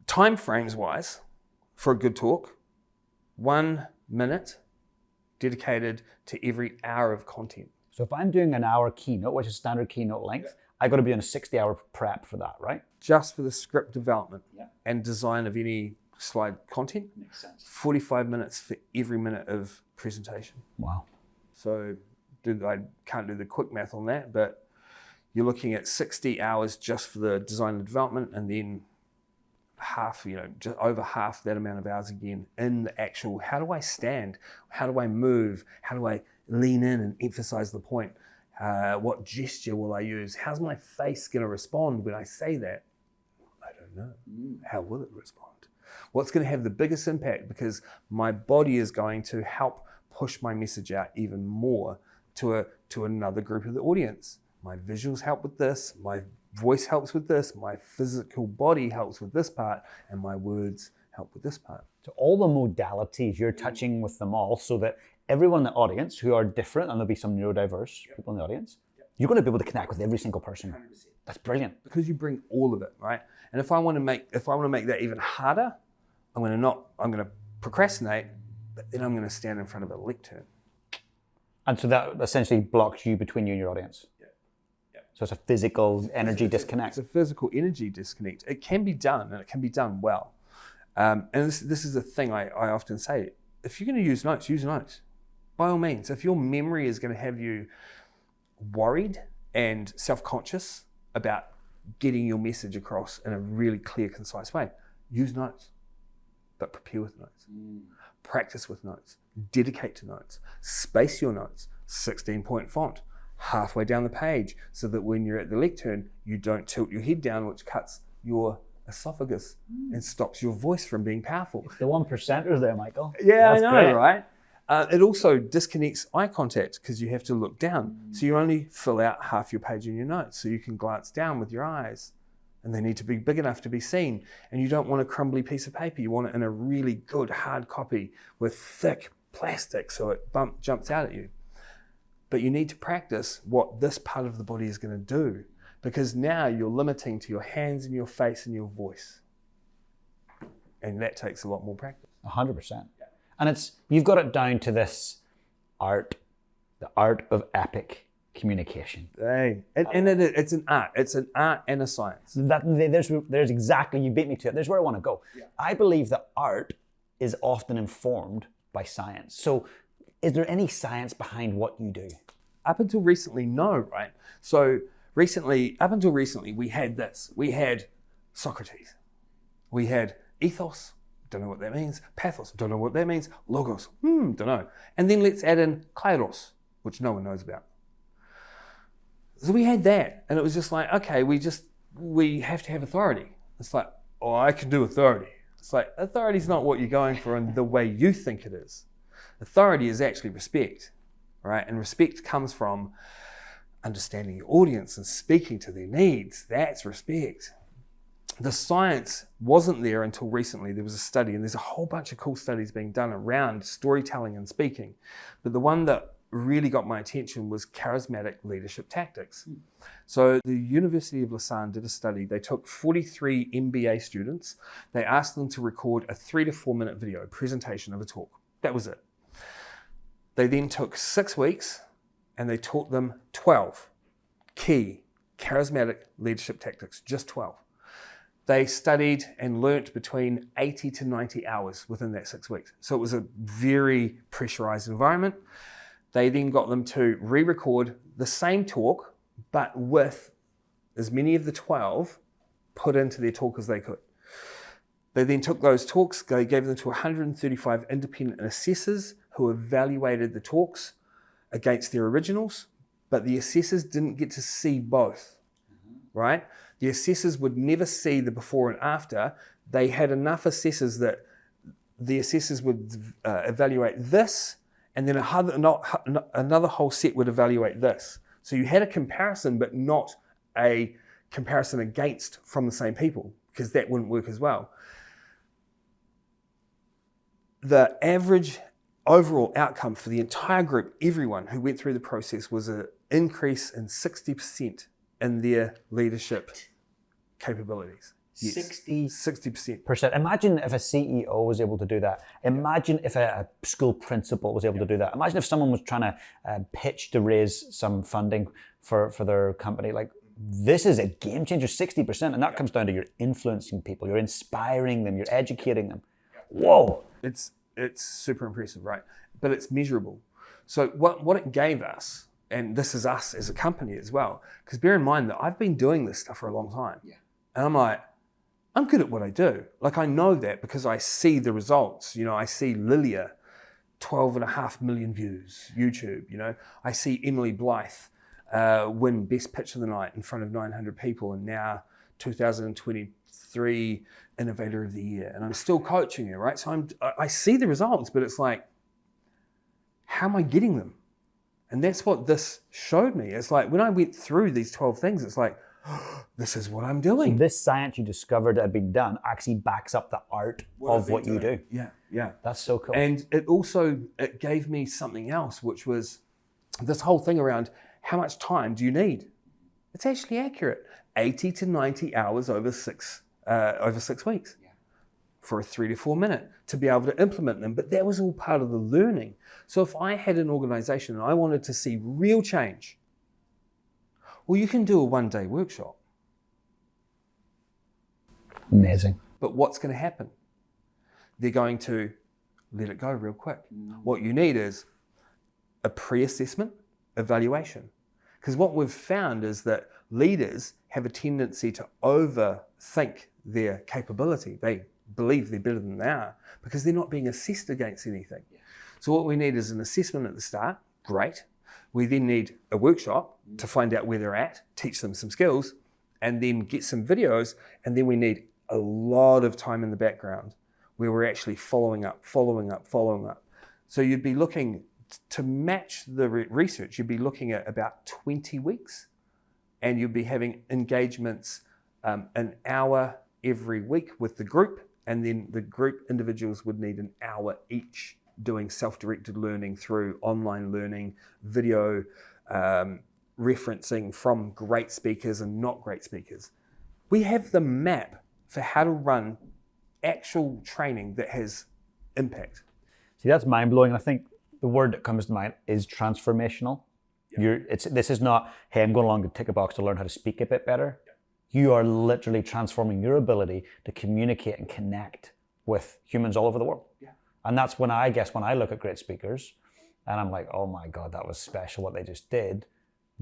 Time frames wise, for a good talk, 1 minute dedicated to every hour of content. So if I'm doing an hour keynote, which is standard keynote length, I got to be on a 60-hour prep for that, right? Just for the script development and design of any slide content. Makes sense. 45 minutes for every minute of presentation. Wow. So I can't do the quick math on that, but you're looking at 60 hours just for the design and development, and then half, just over half that amount of hours again in the actual, how do I stand? How do I move? How do I lean in and emphasize the point? What gesture will I use? How's my face going to respond when I say that? I don't know. How will it respond? What's going to have the biggest impact? Because my body is going to help push my message out even more to another group of the audience. My visuals help with this, my voice helps with this, my physical body helps with this part, and my words help with this part. So all the modalities, you're touching with them all so that everyone in the audience who are different, and there'll be some neurodiverse people in the audience, you're going to be able to connect with every single person. 100%. That's brilliant. Because you bring all of it, right? And if I want to make that even harder, I'm going to procrastinate, but then I'm going to stand in front of a lectern. And so that essentially blocks you between you and your audience. Yeah. So it's a physical energy disconnect. It's a physical energy disconnect. It can be done, and it can be done well. And this is a thing I often say. If you're going to use notes. By all means. If your memory is going to have you worried and self-conscious about getting your message across in a really clear, concise way, use notes. But prepare with notes. Practice with notes. Dedicate to notes. Space your notes. 16-point font. Halfway down the page so that when you're at the lectern, you don't tilt your head down, which cuts your esophagus and stops your voice from being powerful. It's the 1%ers there, Michael. Yeah, that's I know, great. Right? It also disconnects eye contact because you have to look down. So you only fill out half your page in your notes so you can glance down with your eyes. And they need to be big enough to be seen. And you don't want a crumbly piece of paper. You want it in a really good hard copy with thick plastic so it jumps out at you. But you need to practice what this part of the body is going to do, because now you're limiting to your hands and your face and your voice. And that takes a lot more practice. 100%. And you've got it down to this art, the art of epic communication. Hey, it's an art. It's an art and a science. There's exactly, you beat me to it. There's where I want to go. Yeah. I believe that art is often informed by science. So is there any science behind what you do? Up until recently, no, right? So up until recently, we had this. We had Socrates. We had ethos. Don't know what that means. Pathos. Don't know what that means. Logos. Don't know. And then let's add in kairos, which no one knows about. So we had that, and it was just like, okay, we have to have authority. It's like, oh, I can do authority. It's like, authority's not what you're going for in the way you think it is. Authority is actually respect, right? And respect comes from understanding your audience and speaking to their needs. That's respect. the science wasn't there until recently. There was a study, and there's a whole bunch of cool studies being done around storytelling and speaking. But the one that really got my attention was charismatic leadership tactics. So the University of Lausanne did a study. They took 43 MBA students. They asked them to record a 3 to 4 minute video presentation of a talk. That was it. They then took 6 weeks and they taught them 12 key charismatic leadership tactics, just 12. They studied and learnt between 80 to 90 hours within that 6 weeks. So it was a very pressurized environment. They then got them to re-record the same talk, but with as many of the 12 put into their talk as they could. They then took those talks, they gave them to 135 independent assessors who evaluated the talks against their originals, but the assessors didn't get to see both, right? The assessors would never see the before and after. They had enough assessors that the assessors would evaluate this, and then another whole set would evaluate this. So you had a comparison, but not a comparison against from the same people, because that wouldn't work as well. The average overall outcome for the entire group, everyone who went through the process, was an increase in 60% in their leadership capabilities. Yes. 60%. Imagine if a CEO was able to do that. Imagine if a school principal was able to do that. Imagine if someone was trying to pitch to raise some funding for their company. Like, this is a game changer, 60%. And that comes down to you're influencing people, you're inspiring them, you're educating them. Whoa. It's super impressive, right? But it's measurable. So what it gave us, and this is us as a company as well, because bear in mind that I've been doing this stuff for a long time. Yeah. And I'm like, I'm good at what I do. Like, I know that because I see the results. You know, I see Lilia, 12.5 million views, YouTube, you know. I see Emily Blythe win Best Pitch of the Night in front of 900 people, and now 2023 Innovator of the Year. And I'm still coaching her, right? So I see the results, but it's like, how am I getting them? And that's what this showed me. It's like, when I went through these 12 things, it's like, this is what I'm doing. So this science you discovered that had been done actually backs up the art of what you do. Yeah. That's so cool. And it gave me something else, which was this whole thing around how much time do you need? It's actually accurate. 80 to 90 hours over 6 weeks for a 3 to 4 minute to be able to implement them. But that was all part of the learning. So if I had an organization and I wanted to see real change, well, you can do a 1-day workshop. Amazing. But what's going to happen? They're going to let it go real quick. What you need is a pre-assessment evaluation. Because what we've found is that leaders have a tendency to overthink their capability. They believe they're better than they are because they're not being assessed against anything. So what we need is an assessment at the start. Great. We then need a workshop to find out where they're at, teach them some skills, and then get some videos. And then we need a lot of time in the background where we're actually following up. So you'd be looking to match the research, you'd be looking at about 20 weeks, and you'd be having engagements an hour every week with the group, and then the group individuals would need an hour each doing self-directed learning through online learning, video, referencing from great speakers and not great speakers. We have the map for how to run actual training that has impact. See, that's mind-blowing. I think the word that comes to mind is transformational. Yeah. This is not, hey, I'm going along to tick a box to learn how to speak a bit better. Yeah. You are literally transforming your ability to communicate and connect with humans all over the world. Yeah. And that's when I look at great speakers and I'm like, oh my God, that was special what they just did.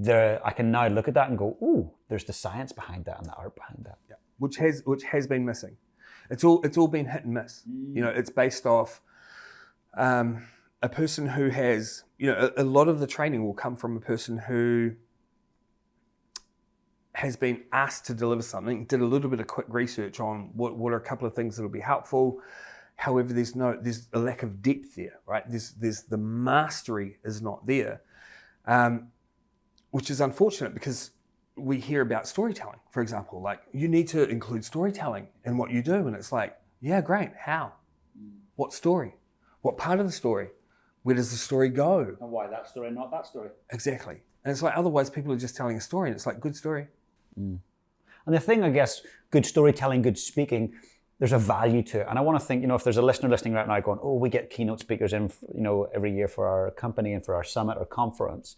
I can now look at that and go, ooh, there's the science behind that and the art behind that. Yeah. Which has been missing. It's all been hit and miss. You know, it's based off a person who has, you know, a lot of the training will come from a person who has been asked to deliver something, did a little bit of quick research on what are a couple of things that will be helpful. However, there's a lack of depth there, right? There's the mastery is not there, which is unfortunate because we hear about storytelling, for example, like you need to include storytelling in what you do. And it's like, yeah, great. How? What story? What part of the story? Where does the story go? And why that story, not that story? Exactly. And it's like, otherwise people are just telling a story and it's like, good story. And the thing, I guess, good storytelling, good speaking, there's a value to it. And I want to think, if there's a listener listening right now going, oh, we get keynote speakers in, every year for our company and for our summit or conference.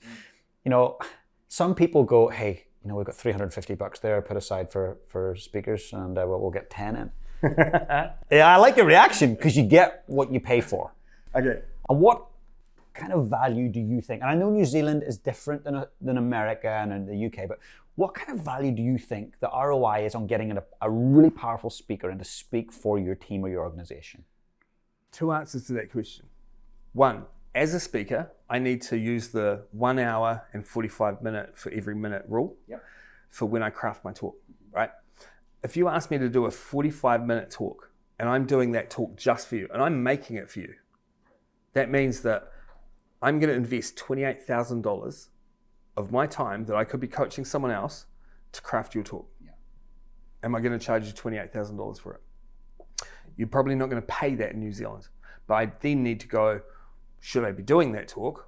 Some people go, hey, we've got $350 there put aside for speakers and we'll get 10 in. Yeah, I like your reaction because you get what you pay for. Okay. And what kind of value do you think, and I know New Zealand is different than America and in the UK, but what kind of value do you think the ROI is on getting a really powerful speaker in to speak for your team or your organization? Two answers to that question. One, as a speaker, I need to use the 1 hour and 45 minute for every minute rule for when I craft my talk, right? If you ask me to do a 45-minute talk and I'm doing that talk just for you and I'm making it for you, that means that I'm going to invest $28,000 of my time that I could be coaching someone else to craft your talk. Yeah. Am I going to charge you $28,000 for it? You're probably not going to pay that in New Zealand. But I then need to go, should I be doing that talk,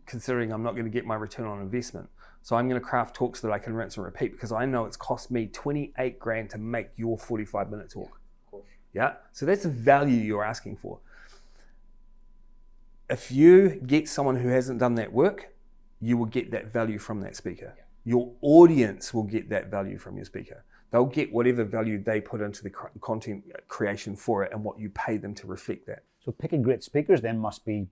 considering I'm not going to get my return on investment? So I'm going to craft talks that I can rinse and repeat because I know it's cost me 28 grand to make your 45-minute talk. Yeah, of course. Yeah? So that's the value you're asking for. If you get someone who hasn't done that work, you will get that value from that speaker. Yeah. Your audience will get that value from your speaker. They'll get whatever value they put into the content creation for it and what you pay them to reflect that. So picking great speakers then must be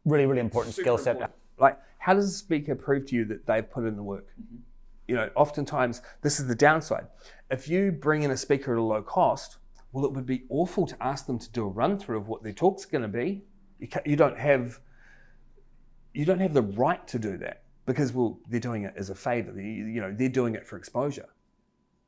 really, really important skill set. Like, how does a speaker prove to you that they've put in the work? Oftentimes, this is the downside. If you bring in a speaker at a low cost, well, it would be awful to ask them to do a run through of what their talk's going to be. You don't have the right to do that because, well, they're doing it as a favor. They're doing it for exposure.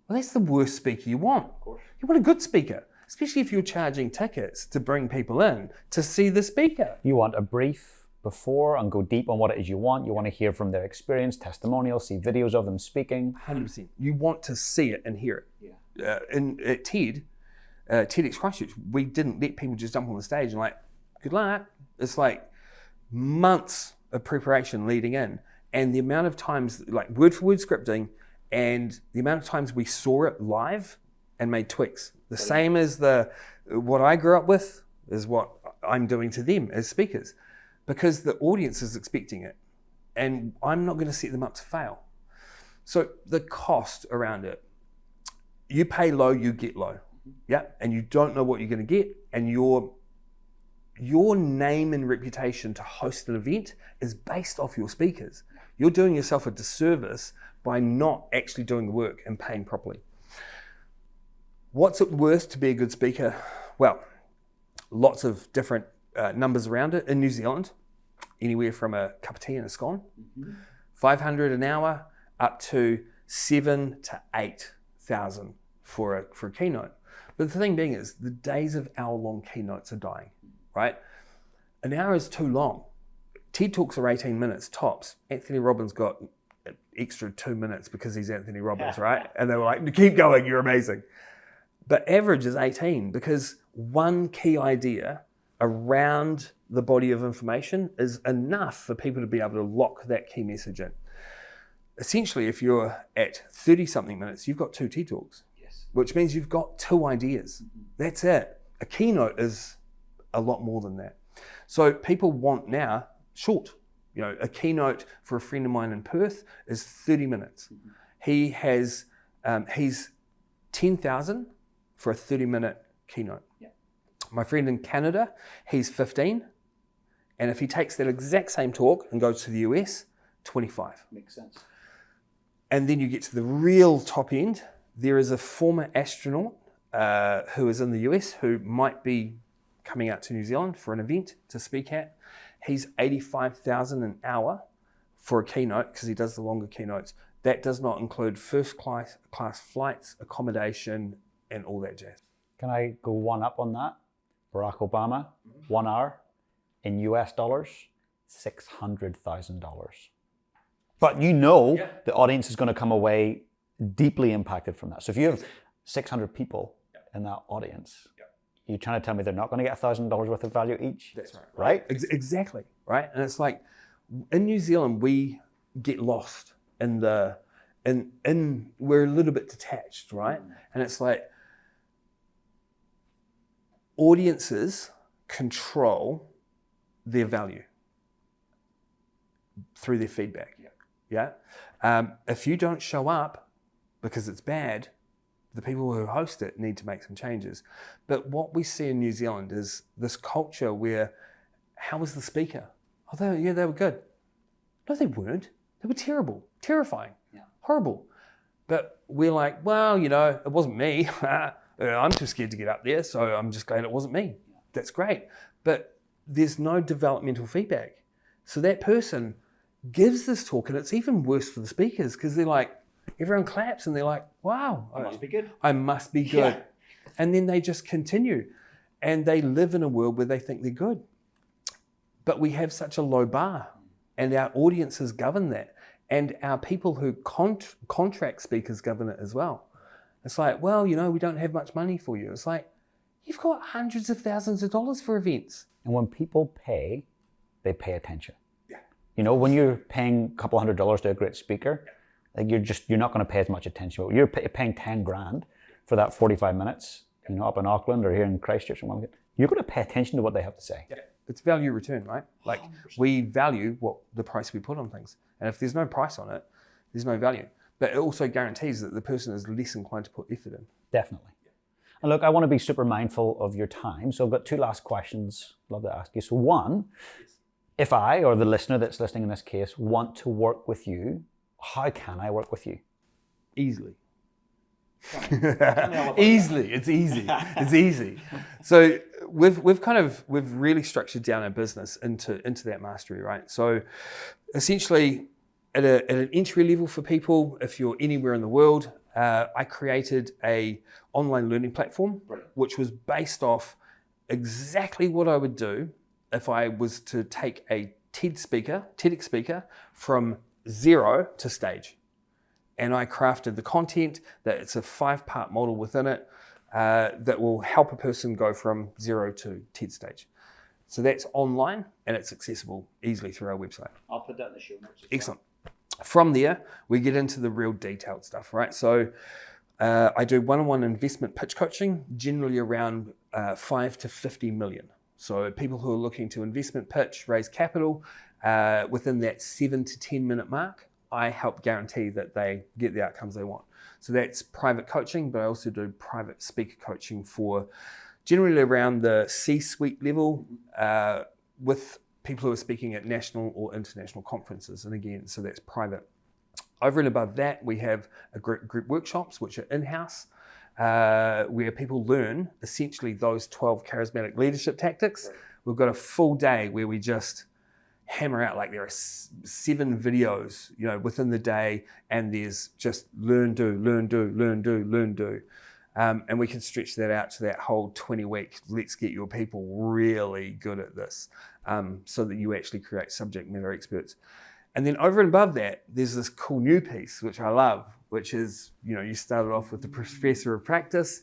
Well, that's the worst speaker you want. Of course. You want a good speaker, especially if you're charging tickets to bring people in to see the speaker. You want a brief before and go deep on what it is you want. You want to hear from their experience, testimonials, see videos of them speaking. 100%. You want to see it and hear it. Yeah. At TedX Christchurch, we didn't let people just jump on the stage and like, good luck. It's like months of preparation leading in, and the amount of times, like word for word scripting, and the amount of times we saw it live and made tweaks. The same as what I grew up with is what I'm doing to them as speakers, because the audience is expecting it, and I'm not going to set them up to fail. So the cost around it, you pay low, you get low, yeah, and you don't know what you're going to get, and your name and reputation to host an event is based off your speakers. You're doing yourself a disservice by not actually doing the work and paying properly. What's it worth to be a good speaker? Well, lots of different numbers around it. In New Zealand, anywhere from a cup of tea and a scone, $500 an hour up to 7,000 to 8,000 for a keynote. But the thing being is, the days of hour-long keynotes are dying. Right? An hour is too long. TED Talks are 18 minutes tops. Anthony Robbins got an extra 2 minutes because he's Anthony Robbins, right? And they were like, keep going, you're amazing. But average is 18 because one key idea around the body of information is enough for people to be able to lock that key message in. Essentially, if you're at 30-something minutes, you've got 2 TED Talks, which means you've got 2 ideas. That's it. A keynote is a lot more than that. So people want now short. A keynote for a friend of mine in Perth is 30 minutes. He has, he's 10,000 for a 30-minute keynote. Yeah. My friend in Canada, he's 15. And if he takes that exact same talk and goes to the US, 25. Makes sense. And then you get to the real top end. There is a former astronaut who is in the US who might be coming out to New Zealand for an event to speak at. He's $85,000 an hour for a keynote because he does the longer keynotes. That does not include first class flights, accommodation, and all that jazz. Can I go one up on that? Barack Obama, 1 hour in US dollars, $600,000. But you know the audience is going to come away deeply impacted from that. So if you have 600 people in that audience, you're trying to tell me they're not going to get $1,000 worth of value each? That's right. Right? Exactly, right? And it's like, in New Zealand, we get lost in we're a little bit detached, right? And it's like, audiences control their value through their feedback. If you don't show up because it's bad, the people who host it need to make some changes. But what we see in New Zealand is this culture where, how was the speaker? Oh, they were good. No, they weren't. They were terrible, terrifying, horrible. But we're like, well, it wasn't me. I'm too scared to get up there, so I'm just glad it wasn't me. That's great. But there's no developmental feedback. So that person gives this talk, and it's even worse for the speakers, because they're like, everyone claps and they're like, wow, I must be good. I must be good. And then they just continue. And they live in a world where they think they're good. But we have such a low bar, and our audiences govern that. And our people who contract speakers govern it as well. It's like, well, we don't have much money for you. It's like, you've got hundreds of thousands of dollars for events. And when people pay, they pay attention. When you're paying a couple $100 to a great speaker, like you're not going to pay as much attention. But you're paying 10 grand for that 45 minutes, up in Auckland or here in Christchurch, you're going to pay attention to what they have to say. It's value return, right? Like 100%. We value what the price we put on things. And if there's no price on it, there's no value. But it also guarantees that the person is less inclined to put effort in. Definitely. And look, I want to be super mindful of your time. So I've got 2 last questions I'd love to ask you. So one, if I, or the listener that's listening in this case, want to work with you, how can I work with you? Easily. Easily. It's easy. It's easy. So we've really structured down our business into that mastery, right? So essentially at an entry level for people, if you're anywhere in the world, I created a online learning platform, which was based off exactly what I would do if I was to take a TEDx speaker from zero to stage. And I crafted the content that it's a 5-part model within it that will help a person go from zero to TED stage. So that's online and it's accessible easily through our website. I'll put that in the show notes. Excellent. From there, we get into the real detailed stuff, right? So I do one-on-one investment pitch coaching, generally around 5 to 50 million. So people who are looking to investment pitch, raise capital, within that 7 to 10 minute mark, I help guarantee that they get the outcomes they want. So that's private coaching, but I also do private speaker coaching for generally around the C-suite level with people who are speaking at national or international conferences. And again, so that's private. Over and above that, we have a group workshops, which are in-house, where people learn essentially those 12 charismatic leadership tactics. We've got a full day where we just hammer out, like there are 7 videos, within the day, and there's just learn, do, learn, do, learn, do, learn, do. And we can stretch that out to that whole 20-week, let's get your people really good at this, so that you actually create subject matter experts. And then over and above that, there's this cool new piece, which I love, which is, you started off with the professor of practice,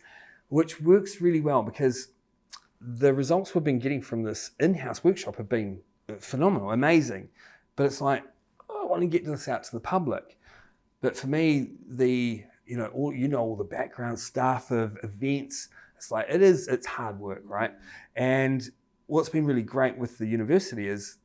which works really well because the results we've been getting from this in-house workshop have been phenomenal, amazing. But it's like, I want to get this out to the public. But for me, all the background staff of events, it's like, it's hard work, right? And what's been really great with the university is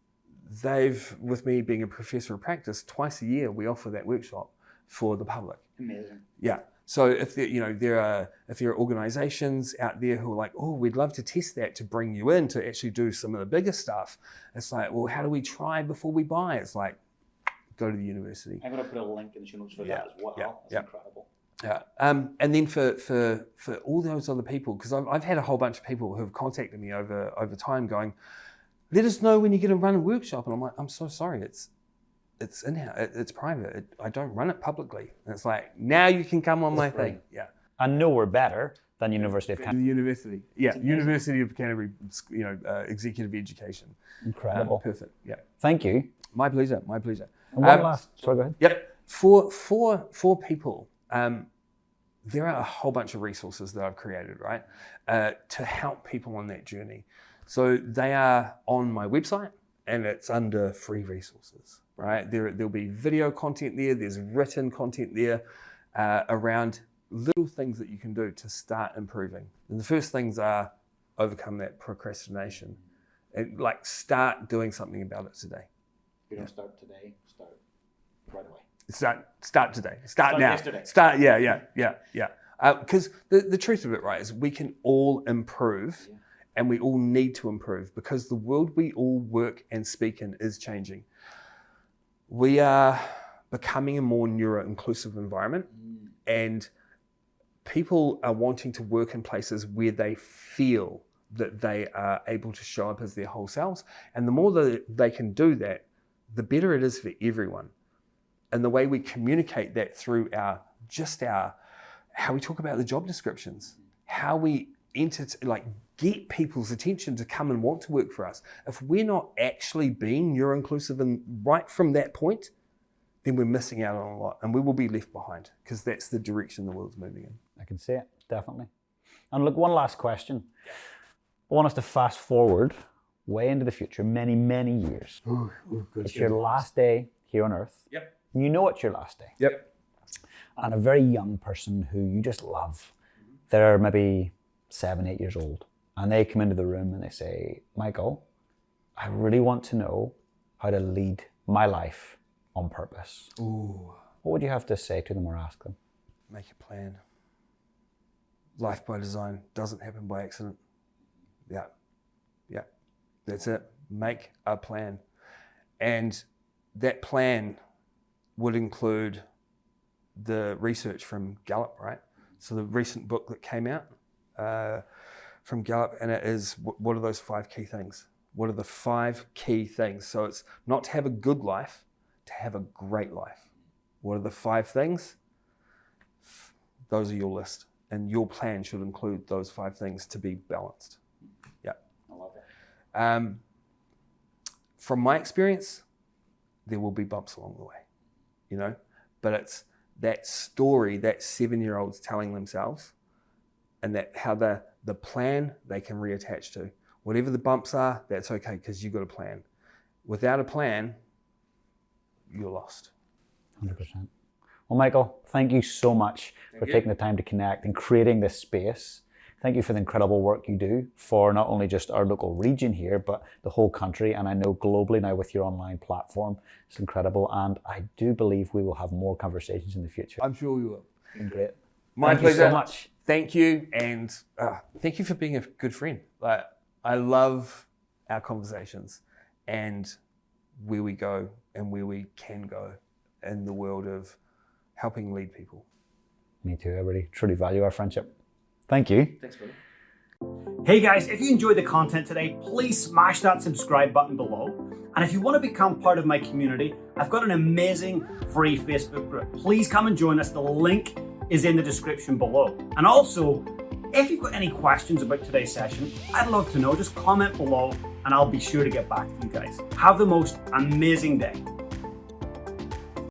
with me being a professor of practice, twice a year, we offer that workshop for the public. Amazing. Yeah. So if there are organizations out there who are like, oh, we'd love to test that to bring you in to actually do some of the bigger stuff. It's like, well, how do we try before we buy? It's like, go to the university. I'm going to put a link in the show notes for that as well. That's incredible. Yeah. And then for all those other people, because I've had a whole bunch of people who have contacted me over time going, let us know when you're going to run a workshop. And I'm like, I'm so sorry. It's in-house, it's private. I don't run it publicly. And it's like, now you can come on my thing. Yeah. And nowhere better than University of Canterbury. The university. Yeah, University of Canterbury, executive education. Incredible. Perfect, yeah. Thank you. My pleasure. And one last, sorry, go ahead. Yep. For people, there are a whole bunch of resources that I've created, right, to help people on that journey. So they are on my website, and it's under free resources, right? There'll be video content there. There's written content there around little things that you can do to start improving. And the first things are overcome that procrastination and like start doing something about it today. If you don't start today, start right away. Start today. Start now. Yesterday. Start. Yeah. Because the truth of it, right, is we can all improve, and we all need to improve because the world we all work and speak in is changing. We are becoming a more neuro-inclusive environment, and people are wanting to work in places where they feel that they are able to show up as their whole selves. And the more that they can do that, the better it is for everyone. And the way we communicate that through how we talk about the job descriptions, how we get people's attention to come and want to work for us. If we're not actually being neuro-inclusive and right from that point, then we're missing out on a lot, and we will be left behind because that's the direction the world's moving in. I can see it, definitely. And look, one last question. I want us to fast forward way into the future, many, many years. It's your last day here on Earth. Yep. You know it's your last day. Yep. And a very young person who you just love, they're maybe 7, 8 years old, and they come into the room and they say, Michael, I really want to know how to lead my life on purpose. Ooh. What would you have to say to them or ask them? Make a plan. Life by design doesn't happen by accident. Yeah. That's it. Make a plan. And that plan would include the research from Gallup, right? So the recent book that came out from Gallup, and it is, what are those 5 key things? What are the 5 key things? So it's not to have a good life, to have a great life. What are the 5 things? Those are your list. And your plan should include those 5 things to be balanced. Yeah. I love it. From my experience, there will be bumps along the way, but it's that story that 7-year-olds telling themselves, and that how the plan they can reattach to. Whatever the bumps are, that's okay because you've got a plan. Without a plan, you're lost. 100%. Well, Michael, thank you so much for taking the time to connect and creating this space. Thank you for the incredible work you do for not only just our local region here, but the whole country. And I know globally now with your online platform, it's incredible. And I do believe we will have more conversations in the future. I'm sure we will. It's been great. My Thank pleasure. you so much. Thank you. And thank you for being a good friend. I love our conversations and where we go and where we can go in the world of helping lead people. Me too. I really truly value our friendship. Thank you. Thanks, buddy. Hey guys, if you enjoyed the content today, please smash that subscribe button below. And if you want to become part of my community, I've got an amazing free Facebook group. Please come and join us. The link is in the description below. And also, if you've got any questions about today's session, I'd love to know. Just comment below and I'll be sure to get back to you guys. Have the most amazing day.